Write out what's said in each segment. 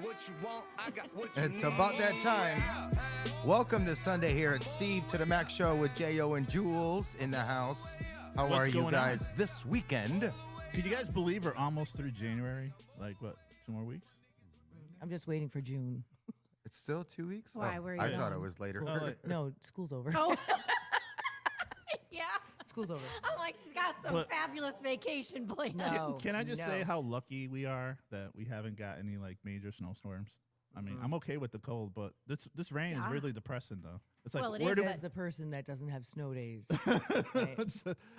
what you want, I got what you It's about that time. Welcome to Sunday here at Steve to the Max Show with J.O. and Jules in the house. How What's are you going guys on? this weekend? Could you guys believe we're almost through January? Like, what, 2 more weeks? I'm just waiting for June. It's still 2 weeks? Why, where are I you thought it going? was later. Oh, like- No, school's over. Oh. Yeah. School's over. I'm like, she's got some But- fabulous vacation planned. No. Can I just no. say how lucky we are that we haven't got any, like, major snowstorms? I mean, I'm okay with the cold, but this rain is Yeah. really depressing, though. It's like, Well, it where is, do but- Says the person that doesn't have snow days. Right.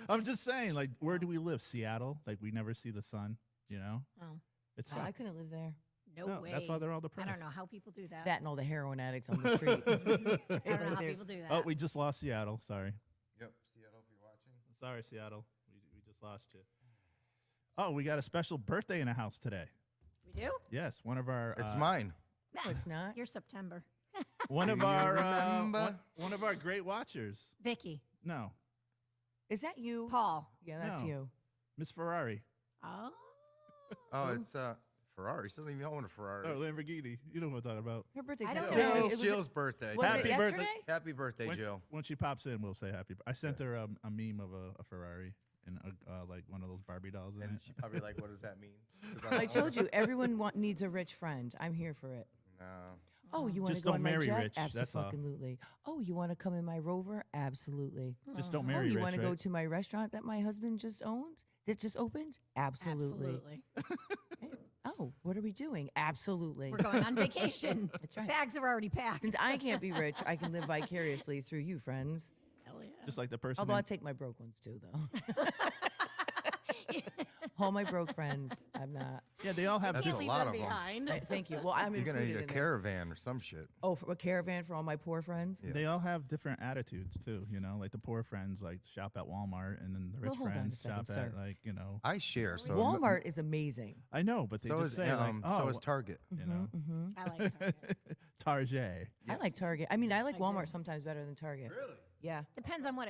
I'm just saying, like, where do we live? Seattle? Like, we never see the sun, you know? Oh, It's I couldn't live there. no way. That's why they're all I depressed. don't know how people do that. That and all the heroin addicts on the street. I don't know how There's- people do that. Oh, we just lost Seattle. Sorry. Yep, Seattle, if you're watching. Sorry, Seattle. We just lost you. Oh, we got a special birthday in the house today. We do? Yes, one of our It's mine. No, it's not. You're September. one of Do you our remember? one of our great watchers. Vicky. No, Is that you? Paul. Yeah, that's No. you. Miss Ferrari. Oh. Oh, it's Ferrari. She doesn't even own a Ferrari. Oh, Lamborghini. You know what I'm talking about. Her birthday. I don't today. know. It It's was- Jill's birthday. was it Happy birthday. yesterday? Happy birthday, When, Jill. when she pops in, we'll say happy. I sent her a meme of a Ferrari and like one of those Barbie dolls in And it. she probably like, what does that mean? 'Cause I told you, everyone needs a rich friend. I'm here for it. No. Oh, you want to Just go don't on my marry jet? rich, that's all. Absolutely. Oh, you want to come in my Rover? Absolutely. Just don't Oh, marry you rich, want to right? go to my restaurant that my husband just owned? That just opened? Absolutely. Absolutely. Oh, what are we doing? Absolutely. We're going on vacation. That's right. Bags are already packed. Since I can't be rich, I can live vicariously through you, friends. Hell yeah. Just like the person. Although I in- take my broke ones too, though. All my broke friends, I'm not. yeah, they all have That's Can't a leave lot them of 'em. behind. Thank you. Well, I'm You're going to included need a in there. caravan or some shit. Oh, for a caravan for all my poor friends? Yeah. They all have different attitudes too, you know. Like the poor friends like shop at Walmart, and then the rich Well, hold on a friends second, shop at sir. like I share, so Walmart is amazing. I know, but they So just is say like, oh, so is Target. you know, I like Target. Target. I like Target. I mean, I like I do. Walmart sometimes better than Target. Really? Yeah. Depends on what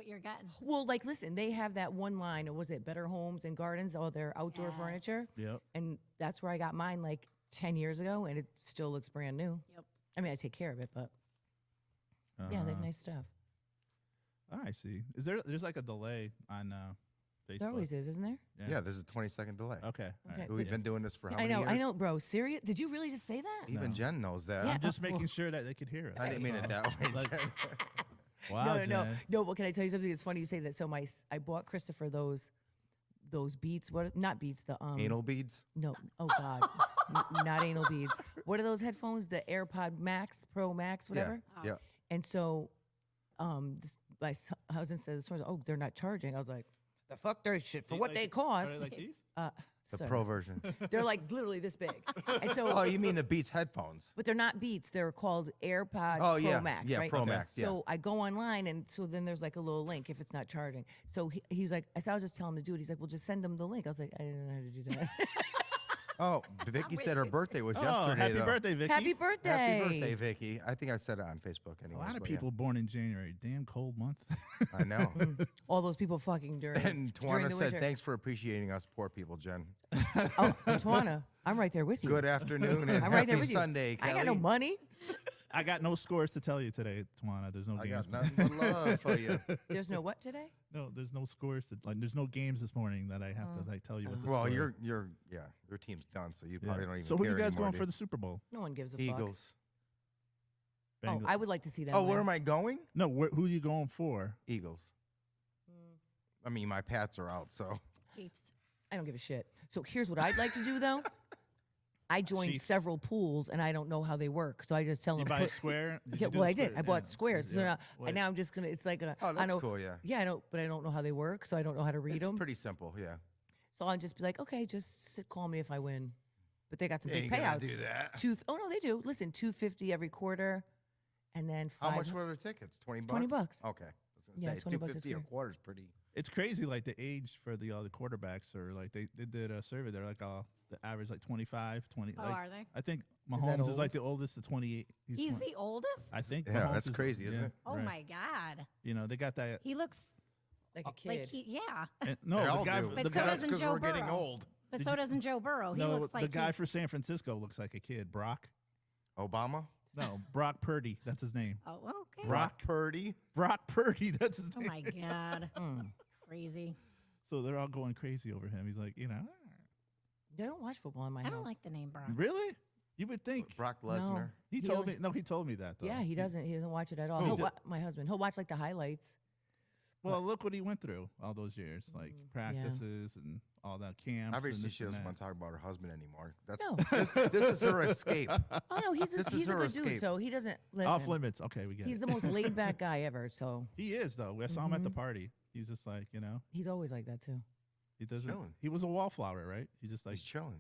you're getting. Well, like, listen, they have that one line, or was it Better Homes and Gardens, all their outdoor Yes. furniture? Yep. And that's where I got mine like 10 years ago, and it still looks brand new. Yep. I mean, I take care of it, but yeah, they have nice stuff. Oh, I see. There's like a delay on Facebook? There always is, isn't there? Yeah, there's a 20-second delay. Okay. all Okay. right. We've been doing this for how I many know, years? I know, bro. Serious? Did you really just say that? Even No. Jen knows that. Yeah. I'm just well- making sure that they could hear us. I didn't mean it that's that way, all. Jen. Wow, no, no, no, Jen. no. But can I tell you something? It's funny you say that. So I bought Christopher those beats. What? Not beats. The Anal beads? No. Oh God. Not anal beads. What are those headphones? The AirPod Max, Pro Max, whatever. Yeah. And so, my husband said, "Oh, they're not charging." I was like, "The fuck, they're shit for Do you what like- they Are cost." they like these? The sir. pro version. They're like literally this big. And so, Oh, you mean the Beats headphones? but they're not Beats. They're called AirPod Oh, Pro yeah. Max, Yeah, right? Pro Max, yeah. So I go online, and so then there's like a little link if it's not charging. So he's like, I was just telling him to do it. He's like, well, just send him the link. I was like, I didn't know how to do that. Oh, Vicky said her birthday was Oh, yesterday. happy though. birthday, Vicky. Happy birthday! Happy birthday, Vicky. I think I said it on Facebook A anyway. lot of people born in January. Damn cold month. I know. All those people fucking during And during Tawana the said, winter. thanks for appreciating us poor people, Jen. Oh, Tawana, I'm right there with you. Good afternoon and I'm right there happy with you. Sunday, I Kelly. got no money. I got no scores to tell you today, Tawana. There's no I games. got nothing but love for you. There's no what today? No, there's no scores. There's no games this morning that I have to like tell you what the Well, score. your team's done, so you Yeah. probably don't even So who care you guys anymore, going do for you? the Super Bowl? No one gives a fuck. Eagles. Oh, Bengals. I would like to see that. Oh, where am I going? No, who are you going for? Eagles. I mean, my Pats are out, so. Chiefs. I don't give a shit. So here's what I'd like to do, though. I joined Chiefs. several pools, and I don't know how they work. So I just tell You them. buy a square? Did Yeah, you do well, the I did. square? I bought Yeah. squares. So Yeah. now, Wait. and now I'm just gonna. It's like a. Oh, I that's know, cool, yeah. Yeah, I don't, but I don't know how they work, so I don't know how to read It's them. pretty simple, yeah. So I'll just be like, okay, just call me if I win. But they got some They big ain't gonna payouts. do that. Oh no, they do. Listen, $250 every quarter, and then How $500. much were the tickets? 20 bucks? 20 bucks. Okay. I was gonna Yeah, say, 20 bucks is 250 a fair. quarter is pretty. It's crazy, like the age for the quarterbacks, or like they did a survey. They're like the average like 25, 20. Oh, like, are they? I think that Mahomes is like old? the oldest to 28. He's 20 the oldest? I think. Yeah, Mahomes that's is- crazy, isn't yeah, it? Oh right. my God. You know they got that. He looks like a kid. like yeah. No, They the all guy. do. But The so guy doesn't because Joe we're getting Burrow. old. But so doesn't Joe Burrow. He No, looks like the guy he's- for San Francisco looks like a kid. Brock? Obama? No, Brock Purdy. That's his name. Oh, okay. Brock Purdy? Brock Purdy. That's his Oh name. my God. Mm. Crazy. So they're all going crazy over him. He's like, They don't watch football in my I house. don't like the name Brock. really? You would think. Brock Lesnar. He He told only- me. No, he told me that though. Yeah, he doesn't. He doesn't watch it at all. Oh, He'll he wa- my husband. He'll watch like the highlights. Well, look what he went through all those years, like practices and all that camps. Obviously, and she this doesn't and want to talk about her husband anymore. That's No. this is her escape. Oh no, he's This is he's a her good dude. escape. So he doesn't that. listen. Off limits. Okay, we get He's it. the most laid back guy ever. So He is though. I saw him at the party. He's just like, he's always like that too. he doesn't. Chilling. He was a wallflower, right? He just like He's chilling.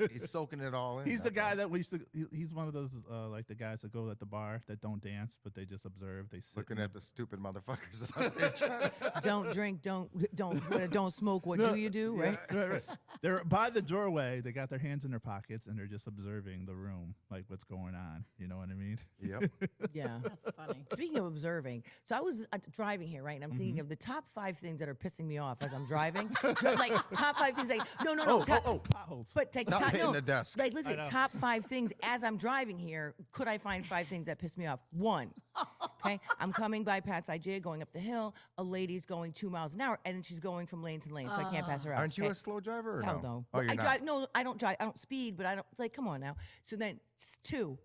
He's soaking it all in. He's the that's guy all. that we used to. He's one of those like the guys that go at the bar that don't dance, but they just observe. They sit Looking in at the stupid motherfuckers out there. Trying Don't drink. Don't smoke. What do you do? Right. right. They're by the doorway. They got their hands in their pockets and they're just observing the room, like what's going on. You know what I mean? Yep. Yeah. That's funny. Speaking of observing, so I was driving here, right? And I'm thinking of the top 5 things that are pissing me off as I'm driving. Like top 5 things. Like no, Potholes. But take Stop top, hitting no, the desk. Like listen, top 5 things as I'm driving here. Could I find 5 things that piss me off? 1. Okay, I'm coming by Pat's IJ, going up the hill. A lady's going 2 miles an hour, and she's going from lane to lane, so I can't pass her out. Aren't you okay? a slow driver or Hell no? no. Oh, you're I not. drive. No, I don't drive. I don't speed, but I don't like. Come on now. So then 2,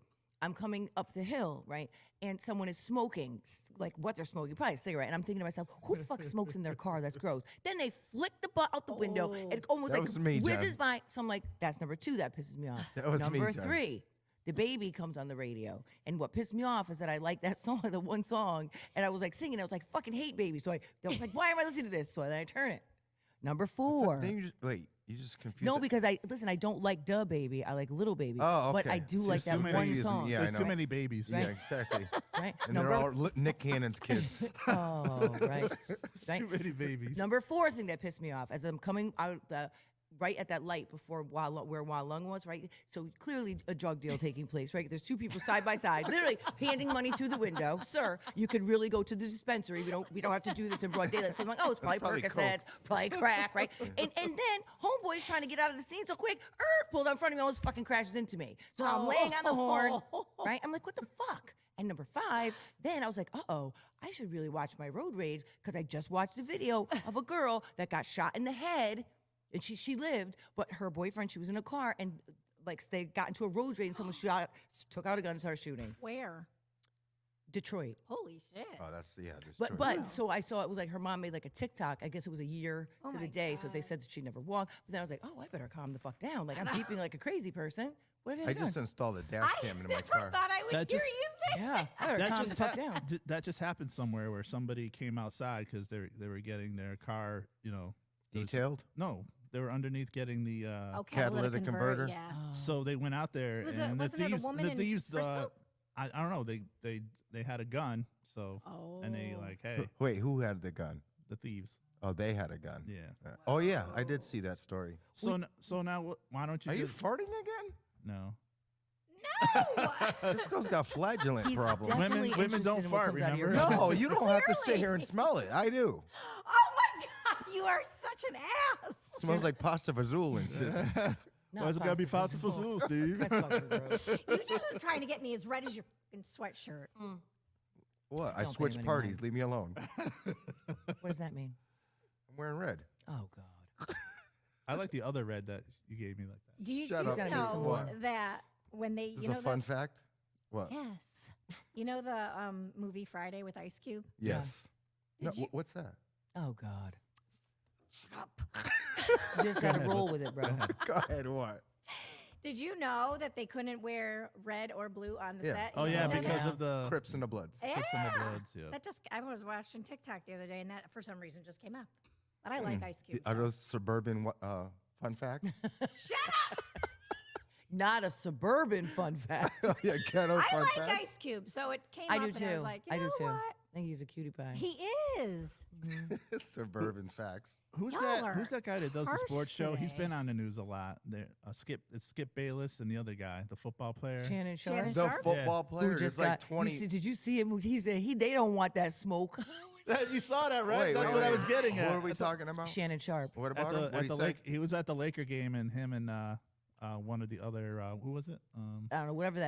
I'm coming up the hill, right? And someone is smoking, like what they're smoking, probably a cigarette. And I'm thinking to myself, who the fuck smokes in their car? That's gross. Then they flick the butt out the window. And it almost That like was me, whizzes Jen. by. So I'm like, that's number 2. That pisses me off. That was me, number Jen. 3. The baby comes on the radio, and what pissed me off is that I like that song, the one song, and I was like singing. I was like, "Fucking hate baby." So I was like, "Why am I listening to this?" So then I turn it. Number 4. Then you just wait. You just confused. No, it. because I don't like Da Baby. I like Little Baby. Oh, But I okay. do See, like too that many one babies, song. yeah. I There's too know. many babies. Yeah, exactly. Right? And they're all Nick Cannon's kids. Oh, right. Right. Too many babies. Number 4 thing that pissed me off as I'm coming out the right at that light before where Wa Lung was, right? So clearly a drug deal taking place, right? There's 2 people side by side, literally handing money through the window. Sir, you could really go to the dispensary. We don't have to do this in broad daylight. So I'm like, oh, it's probably probably Percocets, probably crack, right? And then homeboy's trying to get out of the scene so quick, pulled out in front of me, almost fucking crashes into me. So now I'm laying on the horn, right? I'm like, what the fuck? And number 5, then I was like, uh-oh, I should really watch my road rage because I just watched a video of a girl that got shot in the head. And she lived, but her boyfriend, she was in a car, and like they got into a road rage, and someone took out a gun and started shooting. Where? Detroit. Holy shit. Oh, that's there's But so I saw it was like her mom made like a TikTok. I guess it was a year Oh to the my day. So they God. said that she never walked. But then I was like, oh, I better calm the fuck down. Like I'm beeping like a crazy person. Where did I I go? just installed a dash I cam into never my car. thought I would That hear just- you say Yeah, I better calm the fuck down. That just happened somewhere where somebody came outside because they were getting their car, there was- Detailed? No, they were underneath getting the. Oh, catalytic converter? Yeah. So they went out there Was it- and the wasn't it a thieves. woman The in thieves. Bristol? I don't know. They had a gun. So and they Oh. like, hey, Wait, who had the gun? the thieves. Oh, they had a gun. Yeah. Oh yeah, I did see that story. So now why don't you? Are you just, farting again? No. No. This girl's got flagellant He's problems. definitely Women interested don't in what fart, comes out of your remember? mouth. No, you don't have to sit Clearly. here and smell it. I do. Oh my God, you are such an ass. Smells like pasta fazool and shit. Not Why's it gotta be pasta pasta fazool. fazool, Steve? That's fucking gross. You just are trying to get me as red as your fucking sweatshirt. What? I Don't pay switch him any parties. mind. Leave me alone. What does that mean? I'm wearing red. Oh God. I like the other red that you gave me like that. Do you, Shut do up. you Gotta do some know more. that when they, This you is know, a fun the, fact. What? yes, you know the movie Friday with Ice Cube? Yes. No, Did you- what's that? Oh God. Shut up. You just gotta roll with it, bro. Go ahead. What? Did you know that they couldn't wear red or blue on the Yeah. set? Oh You yeah, know because that? of the Crips and the Bloods. Yeah. Crips and the Bloods. Yeah. That just, I was watching TikTok the other day, and that for some reason just came up. But I like Ice Cube. Are so- those suburban fun facts? Shut up! Not a suburban fun fact. Yeah, ghetto I fun like facts. Ice Cube, so it came I up, do and too. I was like, you I know do too. what? I think he's a cutie pie. He is. Suburban facts. Who's Y'all that? are Who's that guy that does the harsh sports show? He's today. been on the news a lot. There, it's Skip Bayless and the other guy, the football player. Shannon Sharp. Shannon The Sharp? football Who player just is like got, 20. did you see him? He said they don't want that smoke. You saw that, right? Wait, That's wait, what I wait. was getting Who at. are we talking about? Shannon Sharp. What At about him? the, What at he the say? he was at the Laker game, and him and one of the other who was it? I don't know, whatever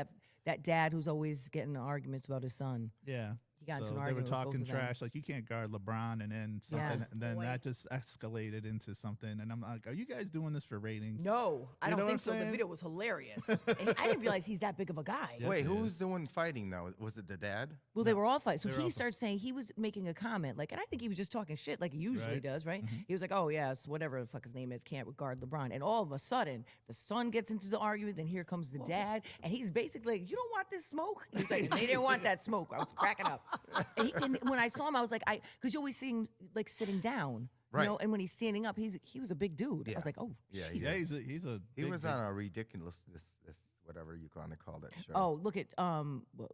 that dad who's always getting in arguments about his son. Yeah. He got into So an they were argument with both talking of them. trash, like you can't guard LeBron, and then Yeah. something, and then Boy. that just escalated into something. And I'm like, are you guys doing this for ratings? No, I You don't know what think I'm so. The saying? video was hilarious. And I didn't realize he's that big of a guy. Yes, Wait, he who's is. the one fighting now? Was it the dad? Well, they were all fighting. So They were he all started saying he was making a comment, like, and I think he was just talking shit like he usually Right. does, right? He was like, oh, yes, whatever the fuck his name is, can't guard LeBron. And all of a sudden, the son gets into the argument, then here comes the dad, and he's basically like, you don't want this smoke? He was like, they didn't want that smoke. I was cracking up. And when I saw him, I was like, because you always see him like sitting down. Right. You know, and when he's standing up, he was a big dude. I Yeah. was like, oh, Yeah, Jesus. Yeah, he's a He big, was big- on a ridiculous this whatever you want to call that show. Oh, look at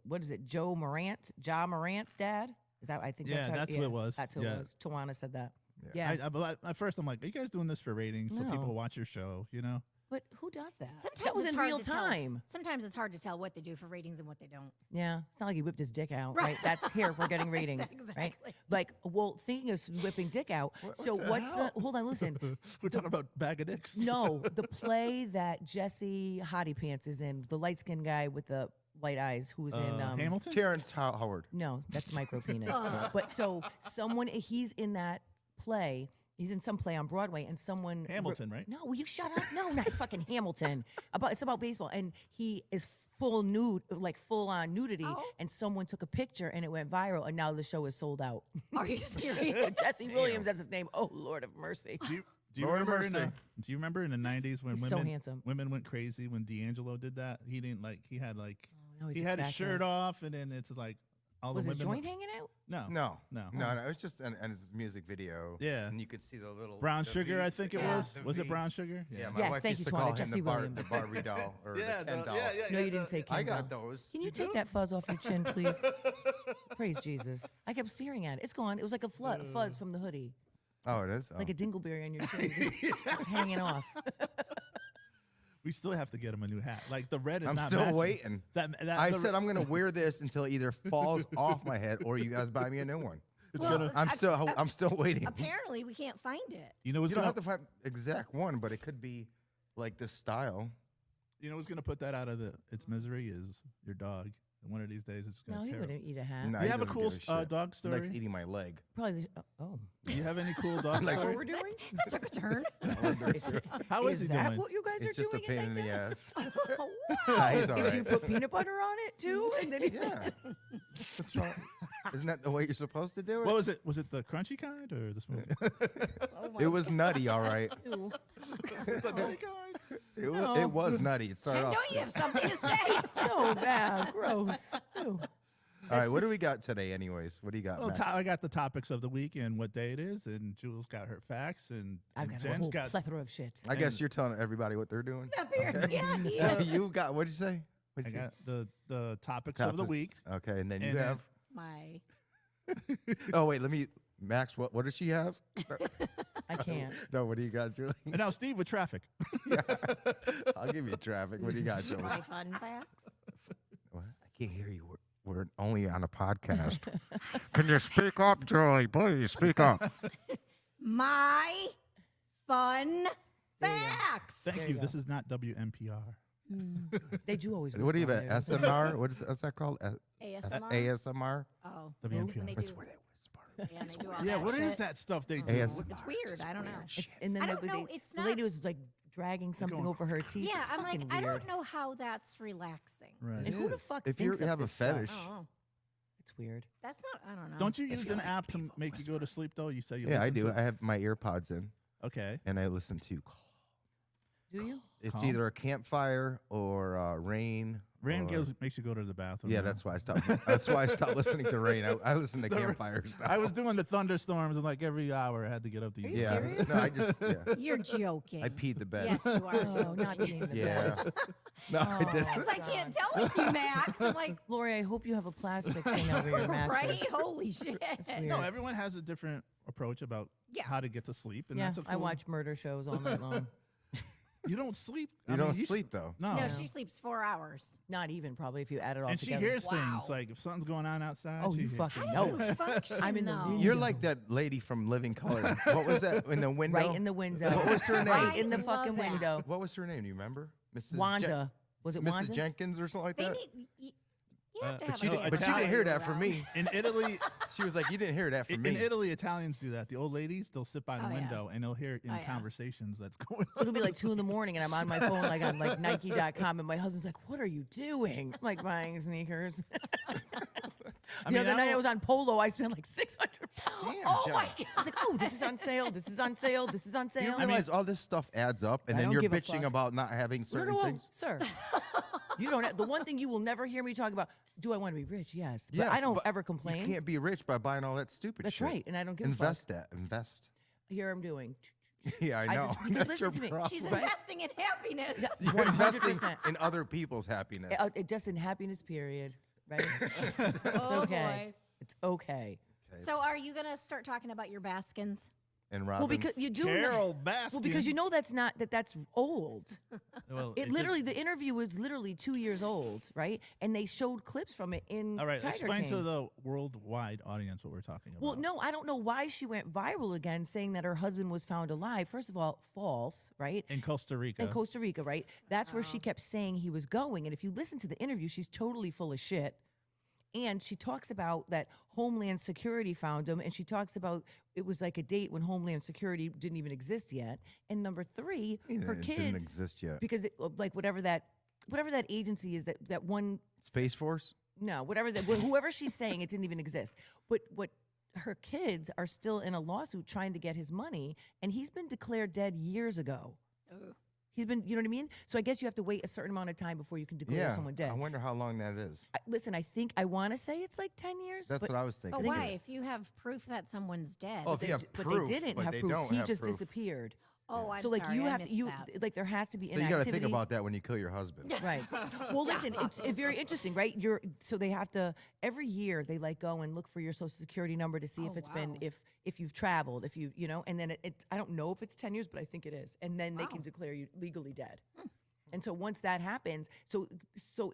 what is it? Ja Morant's dad? Is that I think Yeah, that's that's who it was. That's who Yeah. it was. Tawana said that. Yeah. Yeah. But at first I'm like, are you guys doing this for ratings so No. people watch your show? You know? But who does that? Sometimes that was it's in hard real to tell. time. Sometimes it's hard to tell what they do for ratings and what they don't. Yeah, it's not like he whipped his dick out, Right. right? That's here we're getting ratings, right? Exactly. Like, well, thinking of whipping dick out. So what's the? Hold on, listen. We're talking about bag of dicks. No, the play that Jesse Hottie Pants is in, the light skinned guy with the light eyes, who was in Hamilton. Terrence Howard. No, that's micro penis. But so he's in that play. He's in some play on Broadway, and someone Hamilton, right? No, will you shut up? No, not fucking Hamilton. It's about baseball, and he is full nude, like full on nudity, Oh. and someone took a picture, and it went viral, and now the show is sold out. Are you serious? Jesse Williams, that's his name. Oh Lord of mercy. Do you Lord remember? mercy. Do you remember in the '90s when He's so women handsome. women went crazy when D'Angelo did that? He didn't like. He had like. now he's he a had his crackhead. shirt off, and then it's like all Was the his women. joint hanging out? No. No. It was just and his music video. Yeah. and you could see the little Brown the Sugar, V- I think it Yeah. was. the Was it V. Brown Sugar? Yeah, my Yes, wife thank used you, to Tawana, call him Jesse the Williams. Barbie doll or the Ken doll. No, you didn't say Ken I doll. got those. Can you take that fuzz off your chin, please? Praise Jesus. I kept staring at it. It's gone. It was like a fuzz from the hoodie, Oh, it is. like a dingleberry on your chin, just hanging off. We still have to get him a new hat. Like the red is I'm not still matching. waiting. That I the- said I'm gonna wear this until it either falls off my head or you guys buy me a new one. Well, I'm still waiting. apparently, we can't find it. You know what's You don't gonna have to find exact one, but it could be like this style. you know what's gonna put that out of its misery is your dog. And one of these days it's No, gonna he tear. wouldn't eat a hat. No, You he have a doesn't cool give shit. dog He likes story? eating my leg. Probably. Oh, Do you have any cool dog Like- story? we're doing? That took a turn. How is he that doing? what you guys It's are just a doing? pain at in the night ass. wow. He's all now? Did you right. put peanut butter on it too? And then Yeah. What's wrong? Isn't that the way you're supposed to do it? What was it? Was it the crunchy kind or the smooth? Oh my It was nutty, all right. Ew. the nutty kind? It was nutty. It started Jen, off. don't you have something to say? So bad. Gross. Ew. All right, what do we got today, anyways? What do you got? Well, Max? I got the topics of the week and what day it is, and Jules got her facts, and I've got a Jen's whole got. plethora of shit. I guess you're telling everybody what they're doing. Up here. Yeah, So yeah. you got what'd you say? I What'd you say? got the topics of the Topics. week. Okay, and then you And then- have. My. Oh wait, let me. Max, what does she have? I can't. No, what do you got, Julie? And now Steve with traffic. I'll give you traffic. What do you got, Julie? My fun facts. What? I can't hear you. We're only on a podcast. Can you speak up, Julie? Please speak up. My fun facts. Thank There you. you This go. is not WMPR. They do always. What do you whisper have? on there. SMR? What's that called? ASMR. ASMR? Oh, WMPR. when they That's do. where they whisper. Yeah, they do all Yeah, that what is shit. that stuff they do? AS- It's weird. I don't know. It's, and then I don't they, know, it's the lady not- was like dragging something going, over her teeth. Yeah, It's I'm like, fucking I weird. don't know how that's relaxing. Right. And It who the is. fuck If you thinks of have a this stuff? fetish. I don't know. It's weird. That's not. I don't know. Don't you If use you an like app to people make you go to sleep though? You say you Yeah, I listen do. to I have my ear pods in, Okay. and I listen to. Do you? It's Calm. either a campfire or rain. Rain or- makes you go to the bathroom. Yeah, now. that's why I stopped. That's why I stopped listening to rain. I listen to The ra- campfires now. I was doing the thunderstorms, and like every hour I had to get up to Are use you it. yeah. serious? No, I just You're joking. I peed the bed. Yes, you are. Oh, not peeing the bed. Yeah. No, I Oh. didn't. Because I can't tell with you, Max. I'm like, Lori, I hope you have a plastic thing over your mattress. right? Holy shit. weird. No, everyone has a different approach about Yeah. how to get to sleep, and Yeah, that's a cool. I watch murder shows all night long. You don't sleep. You don't sleep though. No. No, she sleeps 4 hours. Not even probably if you add it all And together. she hears Wow. things like if something's going on outside. Oh, she you hears- fucking How know. do you function, I'm in the though? room. You're like that lady from Living Color. What was that in the window? Right in the window. What was her name? Right in the I love fucking that. window. What was her name? Do you remember? Mrs. Wanda. Was it Mrs. Wanda? Jenkins or something like They that? need. You have to but have she a didn't- good But you didn't hear value that from around. me. In Italy, She was like, you didn't hear that from me. in Italy, Italians do that. The old ladies, they'll sit by the Oh, yeah. window and they'll hear in Oh, yeah. conversations that's going on. It'll be like 2 in the morning and I'm on my phone like on like Nike.com and my husband's like, what are you doing? I'm like buying sneakers. The other night I was on Polo. I spent like 600 pounds. Damn, Oh Jen. my God. I was like, oh, this is on sale. This is on sale. This is on You sale. realize all this stuff adds up, and I then don't you're give a bitching fuck. about not having No, certain no, things. sir. You don't have, the one thing you will never hear me talk about, do I want to be rich? Yes. But Yes, I don't but ever complain. You can't be rich by buying all that stupid That's shit. right. And I don't give Invest a that. Invest. fuck. Here I'm doing. Yeah, I I know. just- because That's listen your to me, problem. She's Right? investing in happiness. You're investing 100%. in other people's happiness. Just in happiness, period. Right? Oh okay. boy. It's okay. So are you gonna start talking about your Baskins? And Well, Robin's. because you do. Carol Baskin. Well, because you know that's old. Well, It could- literally, the interview was literally 2 years old, right? And they showed clips from it in All right, Tiger explain King. to the worldwide audience what we're talking about. Well, no, I don't know why she went viral again, saying that her husband was found alive. First of all, false, right? In Costa Rica. In Costa Rica, right? That's where she kept saying he was going. And if you listen to the interview, she's totally full of shit. And she talks about that Homeland Security found him, and she talks about it was like a date when Homeland Security didn't even exist yet. And number 3, her it kids didn't exist yet. because like whatever that agency is, that one, Space Force. no, whatever that whoever she's saying, it didn't even exist. But what her kids are still in a lawsuit trying to get his money, and he's been declared dead years ago. He's been, you know what I mean? So I guess you have to wait a certain amount of time before you can declare Yeah. someone dead. I wonder how long that is. Listen, I want to say it's like 10 years. That's but, what I was thinking. But think why? it's- If you have proof that someone's dead. Oh, if you have but proof, they didn't but have they proof. don't He have just proof. disappeared. oh, I'm So like sorry, you I have to missed that. like there has to be So an you got to activity. think about that when you kill your husband. Right. Well, listen, it's very interesting, right? So they have to every year they like go and look for your social security number to see if Oh, it's been wow. if you've traveled, if you know, and then it's I don't know if it's 10 years, but I think it is, and then they can Wow. declare you legally dead. And so once that happens, so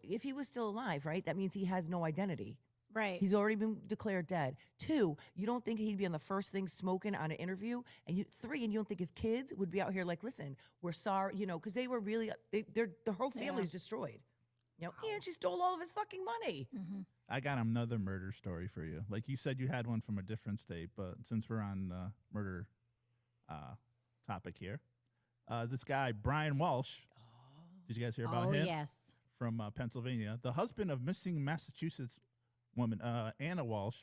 if he was still alive, right, that means he has no identity. Right. He's already been declared dead. 2, you don't think he'd be on the first thing smoking on an interview, and 3, and you don't think his kids would be out here like, listen, we're sorry, you know, because they were really, the whole family's destroyed, you know, and she stole all of his fucking money. I got another murder story for you. Like you said, you had one from a different state, but since we're on the murder topic here, this guy, Brian Walsh, did you guys hear about oh him? yes. From Pennsylvania. The husband of missing Massachusetts woman, Anna Walsh,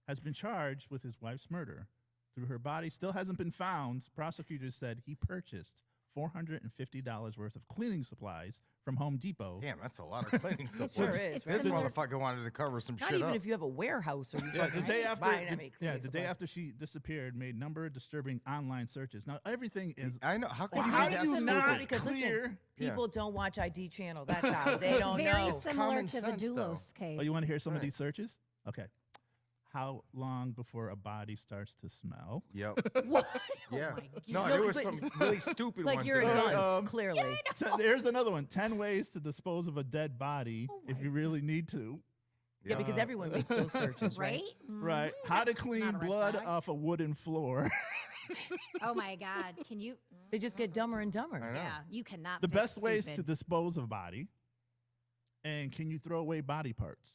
has been charged with his wife's murder. Through her body still hasn't been found, prosecutors said he purchased $450 worth of cleaning supplies from Home Depot. Damn, that's a lot of cleaning supplies. Sure is, This right? motherfucker wanted to cover some Not shit even up. if you have a warehouse or you Yeah, fucking the day after, buying that many cleaning the day supplies. after she disappeared, made number of disturbing online searches. Now everything is. I know. How Well, can how you be do that you stupid? not Because listen, clear? Yeah. people don't watch ID channel. That's how they It's don't very know. similar common to the sense, though. Doulos case. Oh, you want to hear some of Right. these searches? Okay. How long before a body starts to smell? Yep. What? Yeah. Oh my No, God. there was but- some really stupid Like ones. you're a in there. dunce, clearly. Here's another one. 10 ways to dispose of a dead body Oh if my you really need to. Yeah, because everyone makes those searches, right? Right? Right. Mhm. How to That's clean not a red blood flag. off a wooden floor. Oh my God. Can you? They just get dumber and dumber. I know. Yeah, you cannot. The fix best ways to stupid. dispose of body. And can you throw away body parts?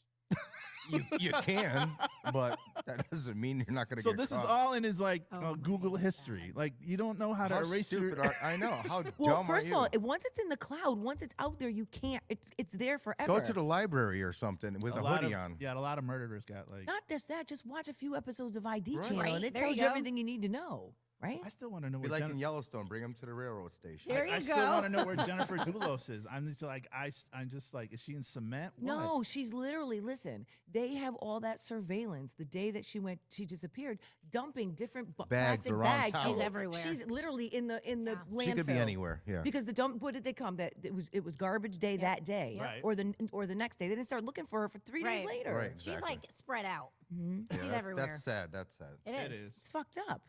You can, but that doesn't mean you're not going to So get this is caught. all in his like Oh my Google history. Like you don't know how to How erase your. stupid are I know. How Well, dumb first are of all, you? once it's in the cloud, once it's out there, you can't. It's there forever. Go to the library or something with a lot hoodie of, on. Yeah, a lot of murderers got like. Not just that. Just watch a few episodes of ID Right. channel, and Right, it there tells you you go. everything you need to know. Right? I still want to know Be where. like in Yellowstone, bring them to the railroad station. There you I go. still want to know where Jennifer Doulos is. I'm just like I'm just like, is she in cement? No, What? she's literally, listen, they have all that surveillance the day that she disappeared, dumping different Bags plastic around bags. town. She's everywhere. She's literally in the landfill. She could be anywhere. Yeah. Because the dump, what did they come? That it was garbage day that day, Right. or the next day. They didn't start looking for her for 3 days Right. later. Right. She's Exactly. like spread out. Yeah, She's that's, everywhere. That's sad. That's sad. It is. It is. It's fucked up.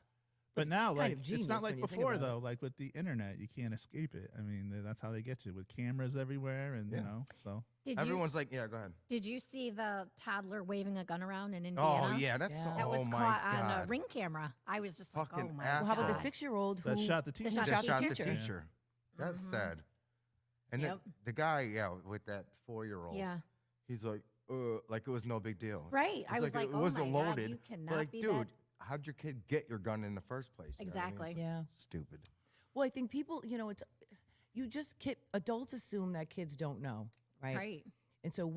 But now, kind like, of it's genius not like when you think before, about it. though. Like with the internet, you can't escape it. I mean, that's how they get you with cameras everywhere, and Yeah. you know, so Everyone's like, yeah, go ahead. Did you see the toddler waving a gun around in Oh Indiana? yeah, that's Yeah. oh That was my caught God. on a Ring camera. I was just like, Fucking oh my asshole. Well, how about the God. 6-year-old who that shot the teacher. shot That the shot the teacher. teacher. That's Mhm. sad. And Yep. the guy, yeah, with that 4-year-old, Yeah. he's like it was no big deal. Right. I was like, it oh wasn't my loaded. God, you cannot like, be dude, that. how'd your kid get your gun in the first place? You know what I mean? Exactly. It's Yeah. stupid. Well, I think people, it's you just adults assume that kids don't know, right? Right. And so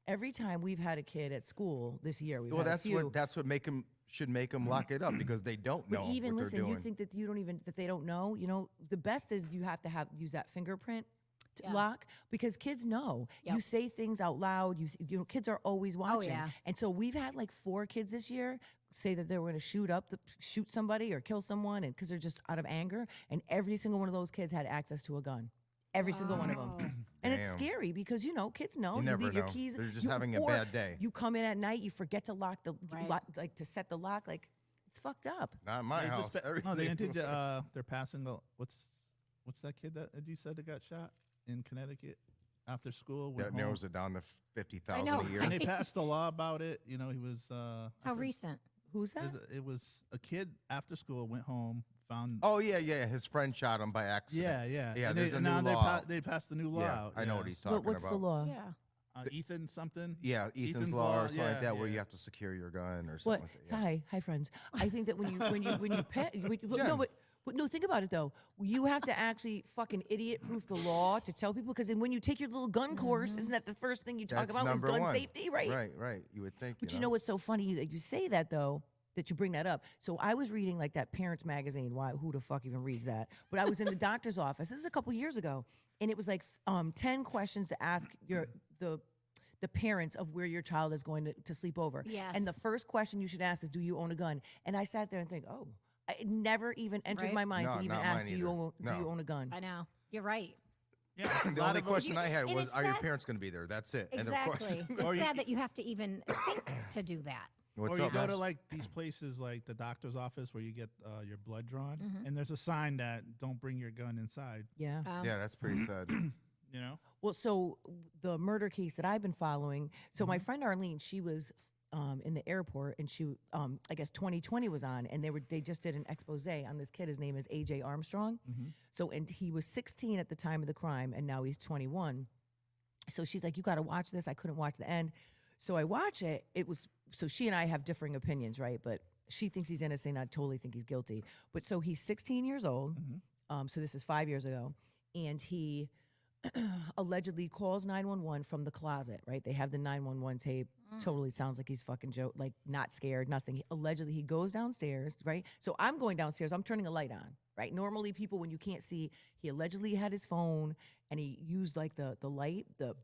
every time we've had a kid at school this year, we've Well, had a that's few. what should make them lock it up because they don't know But even what listen, they're you doing. think that that they don't know. The best is you have to use that fingerprint Yeah. lock because kids know. Yep. You say things out loud. Kids are always watching. yeah. And so we've had like 4 kids this year say that they were going to shoot somebody or kill someone, and because they're just out of anger. And every single one of those kids had access to a gun. Every single one of them. Wow. And it's Damn. scary because kids know. You never leave your know. keys. They're just having a or bad day. You come in at night, you forget to lock Right. like to set the lock. Like it's fucked up. Not in my They house. just no, they did. They're passing the what's that kid that you said that got shot in Connecticut after school? Went That home. narrows it down to 50,000 know. a year. And they passed a law about it. You know, he was. How recent? Who's that? It was a kid after school went home, found. Oh yeah. His friend shot him by accident. yeah. Yeah, And there's a and new now law. they passed the new law Yeah, out. I know what he's talking What's about. the law? Yeah. Ethan something. Yeah, Ethan's law or something like that, where you have to secure your gun or something What? like that. Yeah. Hi, friends. I think that when you pet, Jen. no, but no, think about it though. You have to actually fucking idiot-proof the law to tell people because when you take your little gun course, isn't that the first thing you talk That's about is number gun one. safety, right? Right. You would think. But you know what's so funny that you say that though, that you bring that up. So I was reading like that Parents magazine. Who the fuck even reads that? But I was in the doctor's office. This is a couple years ago, and it was like 10 questions to ask the parents of where your child is going to sleep over. Yes. And the first question you should ask is, do you own a gun? And I sat there and think, oh, it never even entered Right. my mind No, to even not ask, mine do you either. own a gun? I know. You're right. Yeah, The only question I had and was, it's are your sad- parents going to be there? That's it. End of Exactly. question. Or It's you- sad that you have to even think to do that. What's or you up, go to Max? like these places like the doctor's office where you get your blood drawn, Mm-hmm. and there's a sign that don't bring your gun inside. Yeah. Yeah, that's pretty sad. You know. Well, so the murder case that I've been following, so my friend Arlene, she was in the airport, and she, I guess 2020 was on, and they just did an expose on this kid. His name is AJ Armstrong. So, and he was 16 at the time of the crime, and now he's 21. So she's like, you got to watch this. I couldn't watch the end. So I watch it. So she and I have differing opinions, right? But she thinks he's innocent. I totally think he's guilty. But so he's 16 years old. So this is 5 years ago. And he allegedly calls 911 from the closet, right? They have the 911 tape. Totally sounds like he's fucking like not scared, nothing. Allegedly, he goes downstairs, right? So I'm going downstairs. I'm turning a light on, right? Normally, people, when you can't see, he allegedly had his phone and he used like the light, the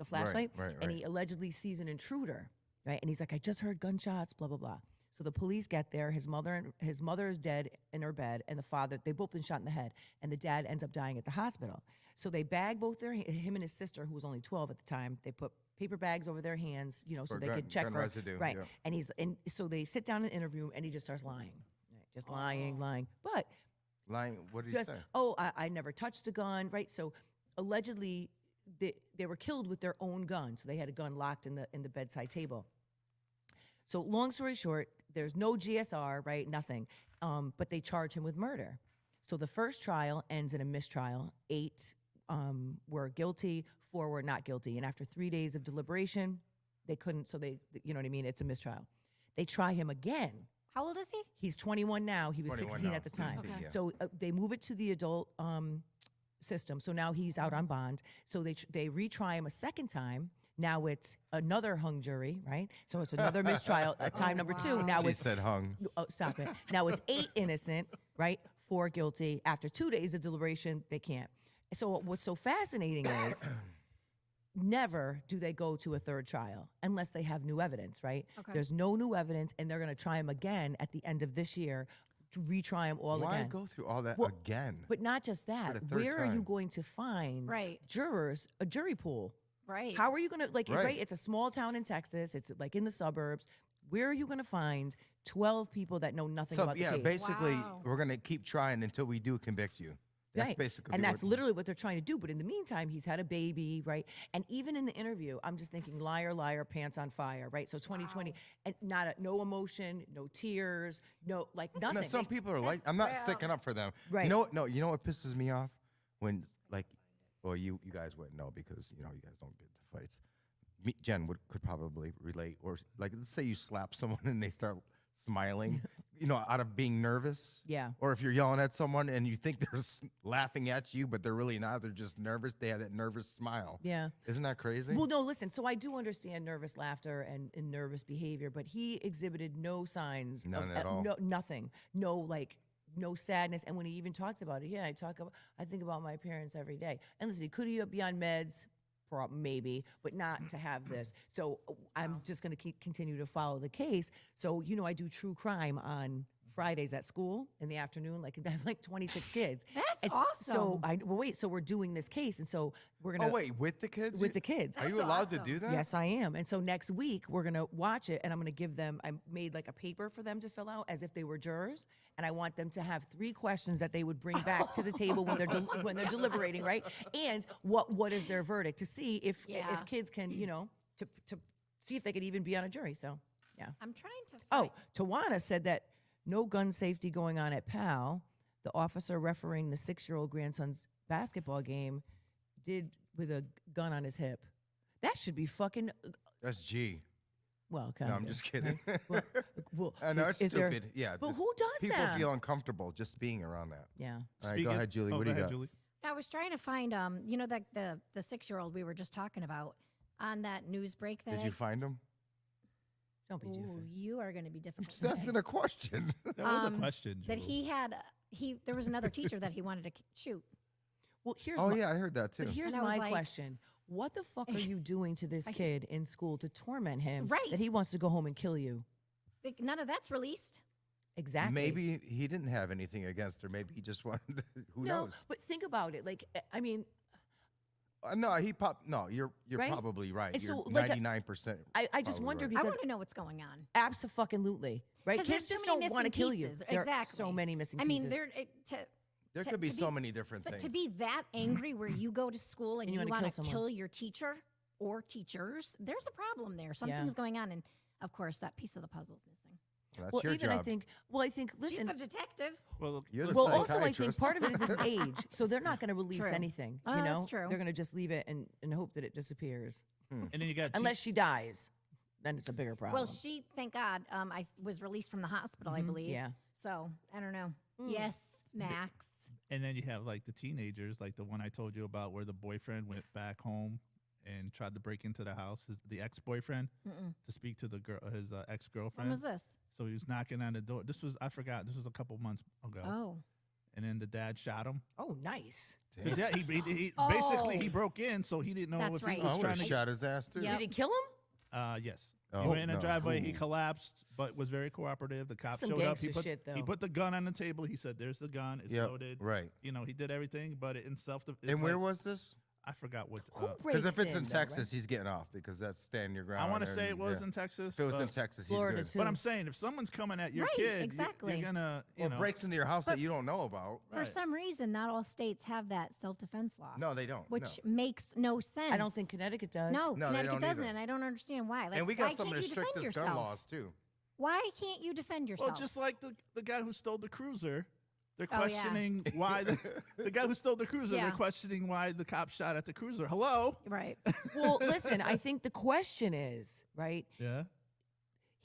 flashlight, right, and right. he allegedly sees an intruder, right? And he's like, I just heard gunshots, blah, blah, blah. So the police get there. His mother is dead in her bed, and the father, they both been shot in the head, and the dad ends up dying at the hospital. So they bag both him and his sister, who was only 12 at the time. They put paper bags over their hands, so For they gun- could check gun for residue, right. yeah. And so they sit down and interview him, and he just starts lying, right? Just lying. But Lying. What did he just say? I never touched a gun, right? So allegedly they were killed with their own gun, so they had a gun locked in the bedside table. So long story short, there's no GSR, right? Nothing. But they charge him with murder. So the first trial ends in a mistrial. 8 were guilty, 4 were not guilty. And after 3 days of deliberation, they couldn't. So you know what I mean? It's a mistrial. They try him again. How old is he? He's 21 now. He was 21 16 now, at the time. 16, yeah. So they move it to the adult system. So now he's out on bond. So they retry him a second time. Now it's another hung jury, right? So it's another mistrial. Time number 2. Now He it's said hung. oh, stop it. Now it's 8 innocent, right? 4 guilty. After 2 days of deliberation, they can't. So what's so fascinating is never do they go to a third trial unless they have new evidence, right? Okay. There's no new evidence, and they're going to try him again at the end of this year to retry him all Why again. go through all that Well, again? But not just that. the third Where are you time. going to find Right. jurors, a jury pool? Right. How are you going to, Right. right? It's a small town in Texas. It's like in the suburbs. Where are you going to find 12 people that know nothing So about the yeah, case? basically, Wow. we're gonna keep trying until we do convict you. That's Right. basically, and that's what, literally what they're trying to do. But in the meantime, he's had a baby, right? And even in the interview, I'm just thinking, liar, liar, pants on fire, right? So 2020, and no emotion, no tears, no like No, nothing. some people are like, I'm not well- sticking up for them. Right. You know what? No, you know what pisses me off when like, well, you guys wouldn't know because you guys don't get into fights. Jen could probably relate, or like, let's say you slap someone and they start smiling, out of being nervous. Yeah. Or if you're yelling at someone and you think they're laughing at you, but they're really not. They're just nervous. They have that nervous smile. Yeah. Isn't that crazy? Well, no, listen. So I do understand nervous laughter and nervous behavior, but he exhibited no signs. None of, at all. No, nothing. No sadness. And when he even talks about it, I think about my parents every day. And listen, could he be on meds? Maybe, but not to have this. So I'm just going to continue to follow the case. So, I do true crime on Fridays at school in the afternoon. Like I have like 26 kids. That's So awesome. so we're doing this case. And so we're going to. Oh, wait, with the kids? With the kids. Are you That's allowed to awesome. do that? Yes, I am. And so next week we're gonna watch it, and I'm gonna give them. I made like a paper for them to fill out as if they were jurors, and I want them to have 3 questions that they would bring back to the table when they're deliberating, right? And what is their verdict to see if Yeah. kids can to see if they could even be on a jury. So yeah. I'm trying to. Oh, Tawana said that no gun safety going on at PAL. The officer refereeing the 6-year-old grandson's basketball game did with a gun on his hip. That should be fucking That's G. well. No, Kinda. I'm just kidding. Well, I know is- it's is there- stupid. Yeah. But just who does people that? feel uncomfortable just being around that. Yeah. All right, go ahead, Julie. What do you got? Julie? I was trying to find, that the 6-year-old we were just talking about on that news break that Did you find him? Don't be Ooh, different. you are going to be difficult. Just asking a question. That was Um, a question. That Jules. he had, there was another teacher that he wanted to shoot. Well, here's Oh my, yeah, I heard that too. but here's And I was my like- question. What the fuck are you doing to this I- kid in school to torment him Right. that he wants to go home and kill you? Like, none of that's released. Exactly. Maybe he didn't have anything against her. Maybe he just wanted. Who no, knows? but think about it. Like, I mean, No, he popped. No, you're Right? probably right. And You're so, like, 99%. I just wonder I because want to know what's going on. abso-fucking-lutely, right? 'Cause Kids there's just so many don't want to missing kill you. pieces. There are Exactly. so many missing I mean, pieces. There to- could be to so be- many different But things. to be that angry where you go to school and And you you wanna want kill to someone. kill your teacher or teachers, there's a problem there. Something's going on. And of course, that piece of the puzzle's missing. Well, that's well, your even job. I think She's listen. the detective. Well, You're the Well, also I think psychiatrist. part of it is his age, so they're not going to release True. anything. Oh, You that's know, true. they're going to just leave it and hope that it disappears, and then you got unless she dies. Then it's a bigger problem. Well, she, thank God, I was released from the hospital, I believe. Yeah. So I don't know. Yes, Max. and then you have like the teenagers, like the one I told you about, where the boyfriend went back home and tried to break into the house. The ex-boyfriend to speak to the girl, his ex-girlfriend. When was this? So he was knocking on the door. This was I forgot. This was a couple months ago. Oh. And then the dad shot him. oh, nice. 'Cause, yeah, he basically Oh. he broke in, so he didn't know That's if right. he I was would trying have to. shot his ass too. Yep. Did he kill him? Yes. Oh, he ran in the no. driveway. He Ooh. collapsed, but was very cooperative. The cops Some showed up. gangster shit, He though. put the gun on the table. He said, "There's the gun. It's Yep, loaded." right. You know, he did everything, but in self. And where was this? I forgot what. Who Because breaks if it's in though, Texas, right? he's getting off because that's stand your ground. I want to say it and, was yeah. in Texas. If it was in but- Texas, Florida, he's good. too. But I'm saying, if someone's coming at your Right, kid, exactly. you're gonna, you Or know, breaks into your house that you don't know about. For Right. some reason, not all states have that self-defense law. No, they don't. Which no. makes no sense. I don't think Connecticut does. No, No, they Connecticut don't doesn't, either. and I don't understand why. Like, And we why got some of can't the you defend strictest gun yourself? laws too. Why can't you defend yourself? well, just like the guy who stole the cruiser, they're Oh, yeah. questioning why the guy who stole the cruiser. Yeah. They're questioning why the cop shot at the cruiser. Hello. right. Well, listen. I think the question is right. Yeah.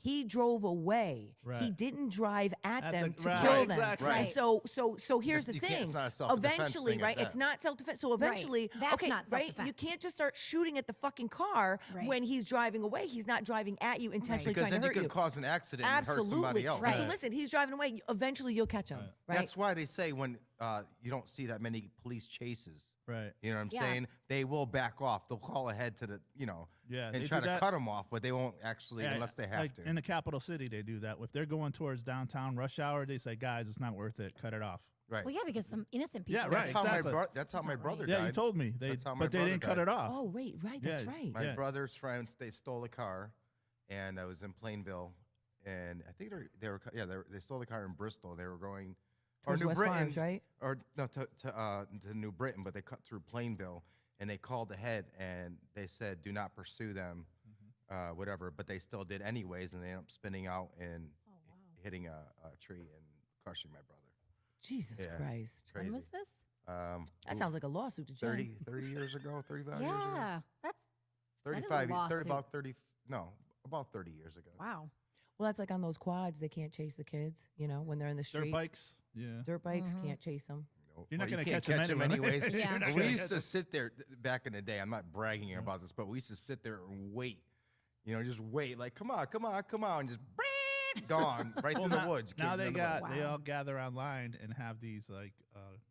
He drove away. He Right. didn't drive at At them the- to right, kill them. exactly. And Right. so here's the You can't- thing. it's not a self-defense Eventually, thing at right? that. It's not self-defense. So eventually, That's okay, not right? You self-defense. can't just start shooting at the fucking car Right. when he's driving away. He's not driving at you intentionally Because trying then to you hurt could cause an accident and hurt Absolutely. somebody else. Right. So listen, he's driving away. Eventually, you'll catch him. Right. That's why they say when you don't see that many police chases. Right. You know what I'm Yeah. saying? They will back off. They'll call ahead to the, Yeah, they and try do to that. cut them off, but they won't actually Yeah, unless they have like to. in the capital city, they do that. If they're going towards downtown rush hour, they say, "Guys, it's not worth it. Cut it off." right. Well, yeah, because some innocent people. Yeah, are right, That's how exactly. that's how my not brother right. Yeah, died. you told me. That's how my But they brother didn't cut died. it off. Oh wait, right. That's Yeah. right. My Yeah. brother's friends, they stole a car, and I was in Plainville, and I think they stole the car in Bristol. They were going Towards or New West Britain, Farms, right? or no, to New Britain, but they cut through Plainville, and they called ahead, and they said, "Do not pursue them." Whatever, but they still did anyways, and they ended up spinning out and hitting a tree and crushing my brother. Jesus Yeah. Christ. When was this? That sounds like a lawsuit to Jen. 30 years ago, 35 years ago. Yeah, that's that is a 35, lawsuit. about 30 years ago. wow. Well, that's like on those quads. They can't chase the kids, when they're in the street. Dirt bikes. Yeah. Dirt bikes can't chase them. Nope. You're not Well, gonna you can't catch them anyway. anyways. Yeah. You're not We gonna used catch to 'em. sit there back in the day. I'm not bragging about this, but we used to sit there and wait. Just wait. Like, come on, just gone right Well, through the now, woods. now kids they in the got woods. they all gather online and have these like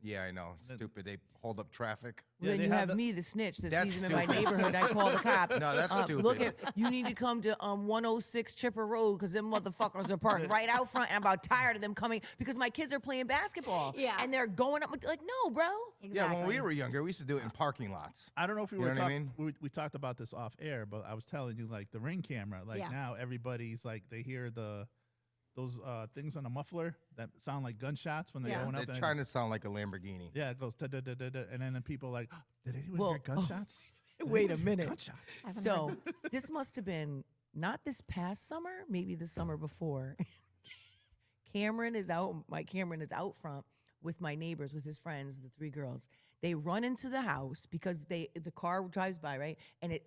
Yeah, I know. Stupid. They hold up traffic. Yeah, Then they you have have the- me, the snitch, that That's sees him in my stupid. neighborhood. I call the cops. No, that's stupid. Look you need to come to 106 Chipper Road because them motherfuckers are parked right out front, and I'm about tired of them coming because my kids are playing basketball. Yeah. And they're going up like, no, bro. Exactly. Yeah, when we were younger, we used to do it in parking lots. I don't know if we You were know what I talking. mean? We talked about this off air, but I was telling you like the Ring camera. Like Yeah. now everybody's like they hear those things on a muffler that sound like gunshots when they're Yeah. going up. They're and- trying to sound like a Lamborghini. Yeah, it goes da-da-da-da-da, and then the people are like, did anyone Well, hear gunshots? Did Wait a anyone hear minute. Gunshots. Haven't So heard- this must have been not this past summer, maybe the summer before. My Cameron is out front with my neighbors, with his friends, the three girls. They run into the house because the car drives by, right? And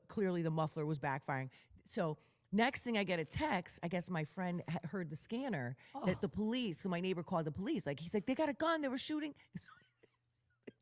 clearly the muffler was backfiring. So next thing I get a text, I guess my friend heard the scanner that the police, so my neighbor called the police. He's like, they got a gun, they were shooting.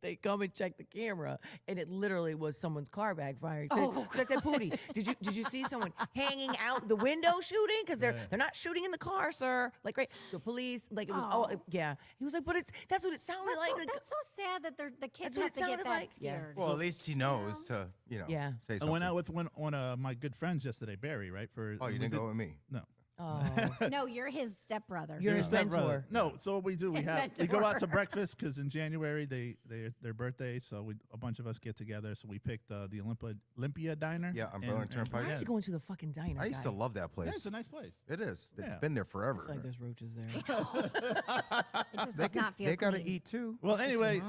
They come and check the camera, and it literally was someone's car backfiring. So I said, Pootie, did you see someone hanging out the window shooting? Because they're not shooting in the car, sir. Like, right, the police, like it was. Yeah. He was like, but that's what it sounded That's, like. so, that's so sad that the kids That's what have it to get sounded that like. Yeah. scared. Well, at least he knows to, Yeah. say I something. went out with one of my good friends yesterday, Barry. Right for Oh, you we didn't did- go with me? No. Oh, No, you're his stepbrother. You're his Stepbrother. mentor. No, so what we do, we go out to Mentor. breakfast because in January their birthday, so a bunch of us get together. So we picked the Olympia Diner. Yeah, on Berlin Turnpike. why are you going to the fucking diner? I used to love that place. Yeah, it's a nice place. It is. It's Yeah. been there I forever. feel like there's roaches there. It just does not feel They got to clean. eat too. Well, anyway,